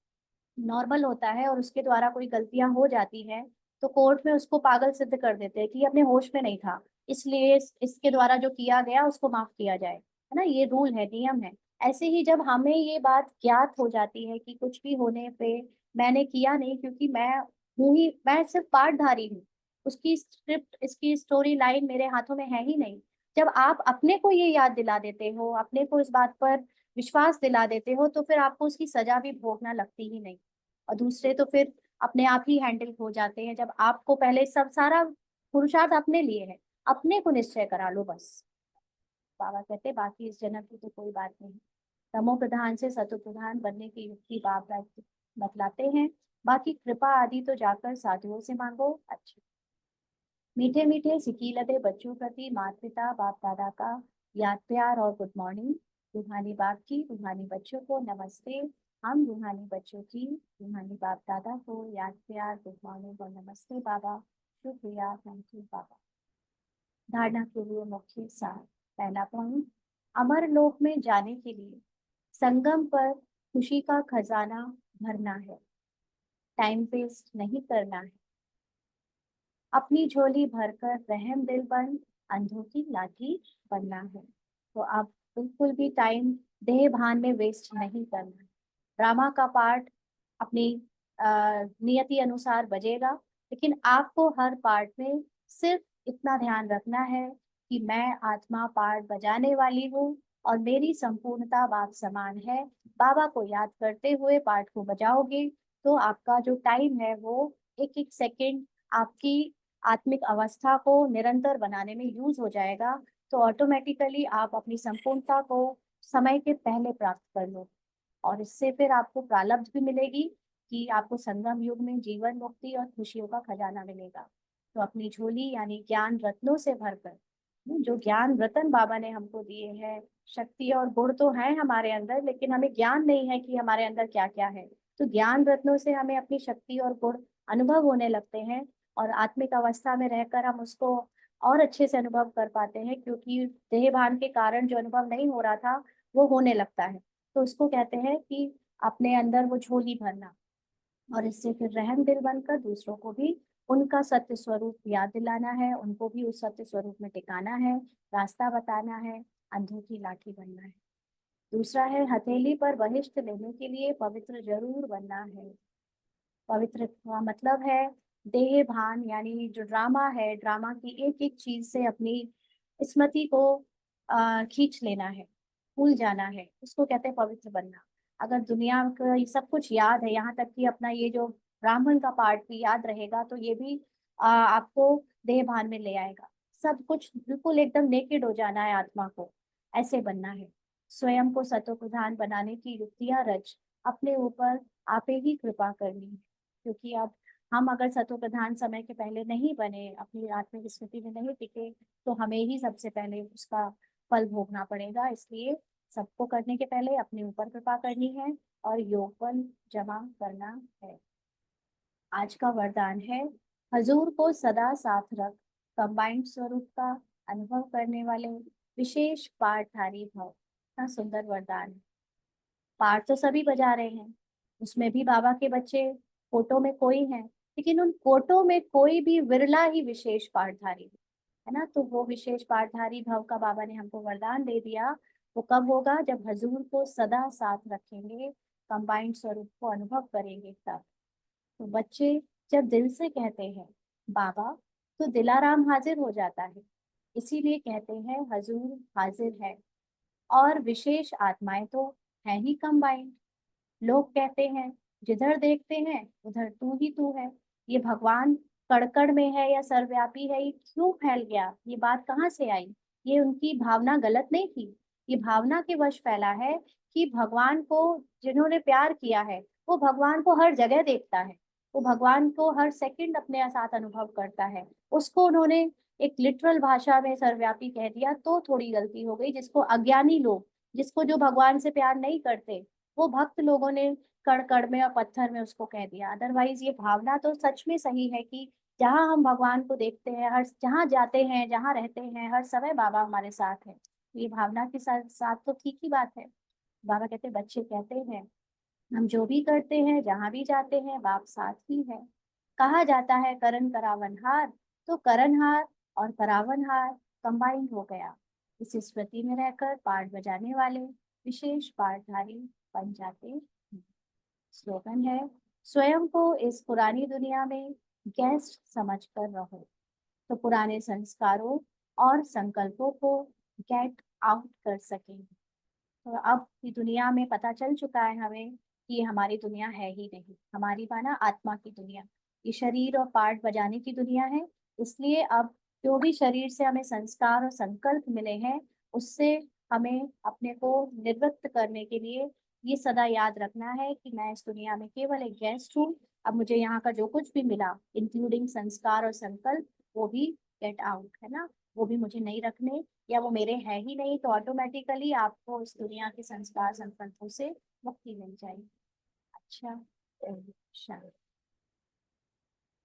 नॉर्मल होता है, और उसके द्वारा कोई गलतियां हो जाती हैं, तो कोर्ट में उसको पागल सिद्ध कर देते हैं कि ये अपने होश में नहीं था, इसलिए इसके द्वारा जो किया गया उसको माफ किया जाए, है ना। ये रूल है, नियम है। ऐसे ही जब हमें ये बात ज्ञात हो जाती है कि कुछ भी होने पे मैंने किया नहीं, क्योंकि मैं हूँ ही, मैं सिर्फ पार्टधारी हूँ, उसकी स्क्रिप्ट, इसकी स्टोरी लाइन मेरे हाथों में है ही नहीं। जब आप अपने को ये याद दिला देते हो, अपने को इस बात पर विश्वास दिला देते हो, तो फिर आपको उसकी सजा भी भोगना लगती ही नहीं। और दूसरे तो फिर अपने आप ही हैंडल हो जाते हैं, जब आपको पहले सब सारा पुरुषार्थ अपने लिए है, अपने को निश्चय करा लो बस। बाबा कहते बाकी इस जन्म की तो कोई बात नहीं। तमो प्रधान से सतो प्रधान बनने की युक्ति बाबा बतलाते हैं। बाकी कृपा आदि तो जाकर साधुओं से मांगो। अच्छा, मीठे मीठे सिकी लदे बच्चों प्रति माता पिता बाप दादा का याद प्यार और गुड मॉर्निंग। रूहानी बाप की रूहानी बच्चों को नमस्ते। हम रूहानी बच्चों की रूहानी बाप दादा को याद प्यार गुड मॉर्निंग और नमस्ते बाबा। शुक्रिया, थैंक यू बाबा। धारणा के लिए मुख्य सार। पहला पॉइंट, अमर लोक में जाने के लिए संगम पर खुशी का खजाना भरना है, टाइम वेस्ट नहीं करना है। अपनी झोली भरकर रहम दिल बन अंधों की लाठी बनना है। तो आप बिल्कुल भी टाइम देह भान में वेस्ट नहीं करना है। ड्रामा का पार्ट अपनी नियति अनुसार बजेगा, लेकिन आपको हर पार्ट में सिर्फ इतना ध्यान रखना है कि मैं आत्मा पार्ट बजाने वाली हूँ और मेरी संपूर्णता बाप समान है। बाबा को याद करते हुए पार्ट को बजाओगे तो आपका जो टाइम है वो एक एक सेकंड आपकी आत्मिक अवस्था को निरंतर बनाने में यूज हो जाएगा। तो ऑटोमेटिकली आप अपनी संपूर्णता को समय के पहले प्राप्त कर लो, और इससे फिर आपको प्रालब्ध भी मिलेगी कि आपको संगम युग में जीवन मुक्ति और खुशियों का खजाना मिलेगा। तो अपनी झोली यानी ज्ञान रत्नों से भरकर, जो ज्ञान रतन बाबा ने हमको दिए हैं, शक्ति और गुण तो है हमारे अंदर, लेकिन हमें ज्ञान नहीं है कि हमारे अंदर क्या क्या है। तो ज्ञान रत्नों से हमें अपनी शक्ति और गुण अनुभव होने लगते हैं, और आत्मिक अवस्था में रहकर हम उसको और अच्छे से अनुभव कर पाते हैं, क्योंकि देह भान के कारण जो अनुभव नहीं हो रहा था वो होने लगता है। तो उसको कहते हैं कि अपने अंदर वो झोली भरना, और इससे फिर रहम दिल बनकर दूसरों को भी उनका सत्य स्वरूप याद दिलाना है, उनको भी उस सत्य स्वरूप में टिकाना है, रास्ता बताना है, अंधों की लाठी बनना है। दूसरा है हथेली पर बहिष्ठ लेने के लिए पवित्र जरूर बनना है। पवित्र का मतलब है देह भान, यानी जो ड्रामा है, ड्रामा की एक एक चीज से अपनी स्मृति को खींच लेना है, भूल जाना है, उसको कहते हैं पवित्र बनना। अगर दुनिया का ये सब कुछ याद है, यहाँ तक कि अपना ये जो ब्राह्मण का पार्ट भी याद रहेगा, तो ये भी आपको देह भान में ले आएगा। सब कुछ बिल्कुल एकदम नेकेड हो जाना है आत्मा को, ऐसे बनना है। स्वयं को सतो प्रधान बनाने की युक्तियां रच, अपने ऊपर आपे ही कृपा करनी है। क्योंकि अब हम अगर सतो प्रधान समय के पहले नहीं बने, अपनी आत्मिक स्मृति में नहीं टिके, तो हमें ही सबसे पहले उसका फल भोगना पड़ेगा। इसलिए सबको करने के पहले अपने ऊपर कृपा करनी है और योग बल जमा करना है। आज का वरदान है, हजूर को सदा साथ रख, कंबाइंड स्वरूप का अनुभव करने वाले विशेष पाठधारी भव। इतना सुंदर वरदान है। पाठ तो सभी बजा रहे हैं, उसमें भी बाबा के बच्चे कोटों में कोई हैं, लेकिन उन कोटों में कोई भी विरला ही विशेष पाठधारी है ना। तो वो विशेष पाठधारी भव का बाबा ने हमको वरदान दे दिया। वो कब होगा? जब हजूर को सदा साथ रखेंगे, कंबाइंड स्वरूप को अनुभव करेंगे तब। तो बच्चे जब दिल से कहते हैं बाबा, तो दिलाराम हाजिर हो जाता है। इसीलिए कहते हैं हजूर हाजिर है। और विशेष आत्माएं तो है ही कंबाइंड। लोग कहते हैं जिधर देखते हैं उधर तू ही तू है। ये भगवान कड़कड़ में है या सर्वव्यापी है, ये क्यों फैल गया, ये बात कहाँ से आई? ये उनकी भावना गलत नहीं थी, ये भावना के वश फैला है कि भगवान को जिन्होंने प्यार किया है वो भगवान को हर जगह देखता है, वो भगवान को हर सेकंड अपने साथ अनुभव करता है। उसको उन्होंने एक लिटरल भाषा में सर्वव्यापी कह दिया तो थोड़ी गलती हो गई। जिसको अज्ञानी लोग, जिसको जो भगवान से प्यार नहीं करते, वो भक्त लोगों ने कण कण में और पत्थर में उसको कह दिया। अदरवाइज ये भावना तो सच में सही है कि जहाँ हम भगवान को देखते हैं, हर जहाँ जाते हैं, जहाँ रहते हैं, हर समय बाबा हमारे साथ है। ये भावना के साथ साथ तो ठीक ही बात है। बाबा कहते, बच्चे कहते हैं हम जो भी करते हैं, जहाँ भी जाते हैं, बाप साथ ही है। कहा जाता है करण करावनहार, तो करणहार और करावनहार कंबाइंड हो गया। इस स्मृति में रहकर पाठ बजाने वाले विशेष पाठधारी बन जाते हैं। स्लोगन है, स्वयं को इस पुरानी दुनिया में गेस्ट समझकर रहो, तो पुराने संस्कारों और संकल्पों को गेट आउट कर सकेंगे। तो अब की दुनिया में पता चल चुका है हमें कि ये हमारी दुनिया है ही नहीं, हमारी माना आत्मा की दुनिया, ये शरीर और पार्ट बजाने की दुनिया है। इसलिए अब जो भी शरीर से हमें संस्कार और संकल्प मिले हैं, उससे हमें अपने को निवृत्त करने के लिए ये सदा याद रखना है कि मैं इस दुनिया में केवल एक गेस्ट हूँ। अब मुझे यहाँ का जो कुछ भी मिला, इंक्लूडिंग संस्कार और संकल्प, वो भी गेट आउट है ना, वो भी मुझे नहीं रखने, या वो मेरे है ही नहीं, तो ऑटोमेटिकली आपको इस दुनिया के संस्कार संकल्पों से मुक्ति मिल जाएगी। अच्छा, शांति।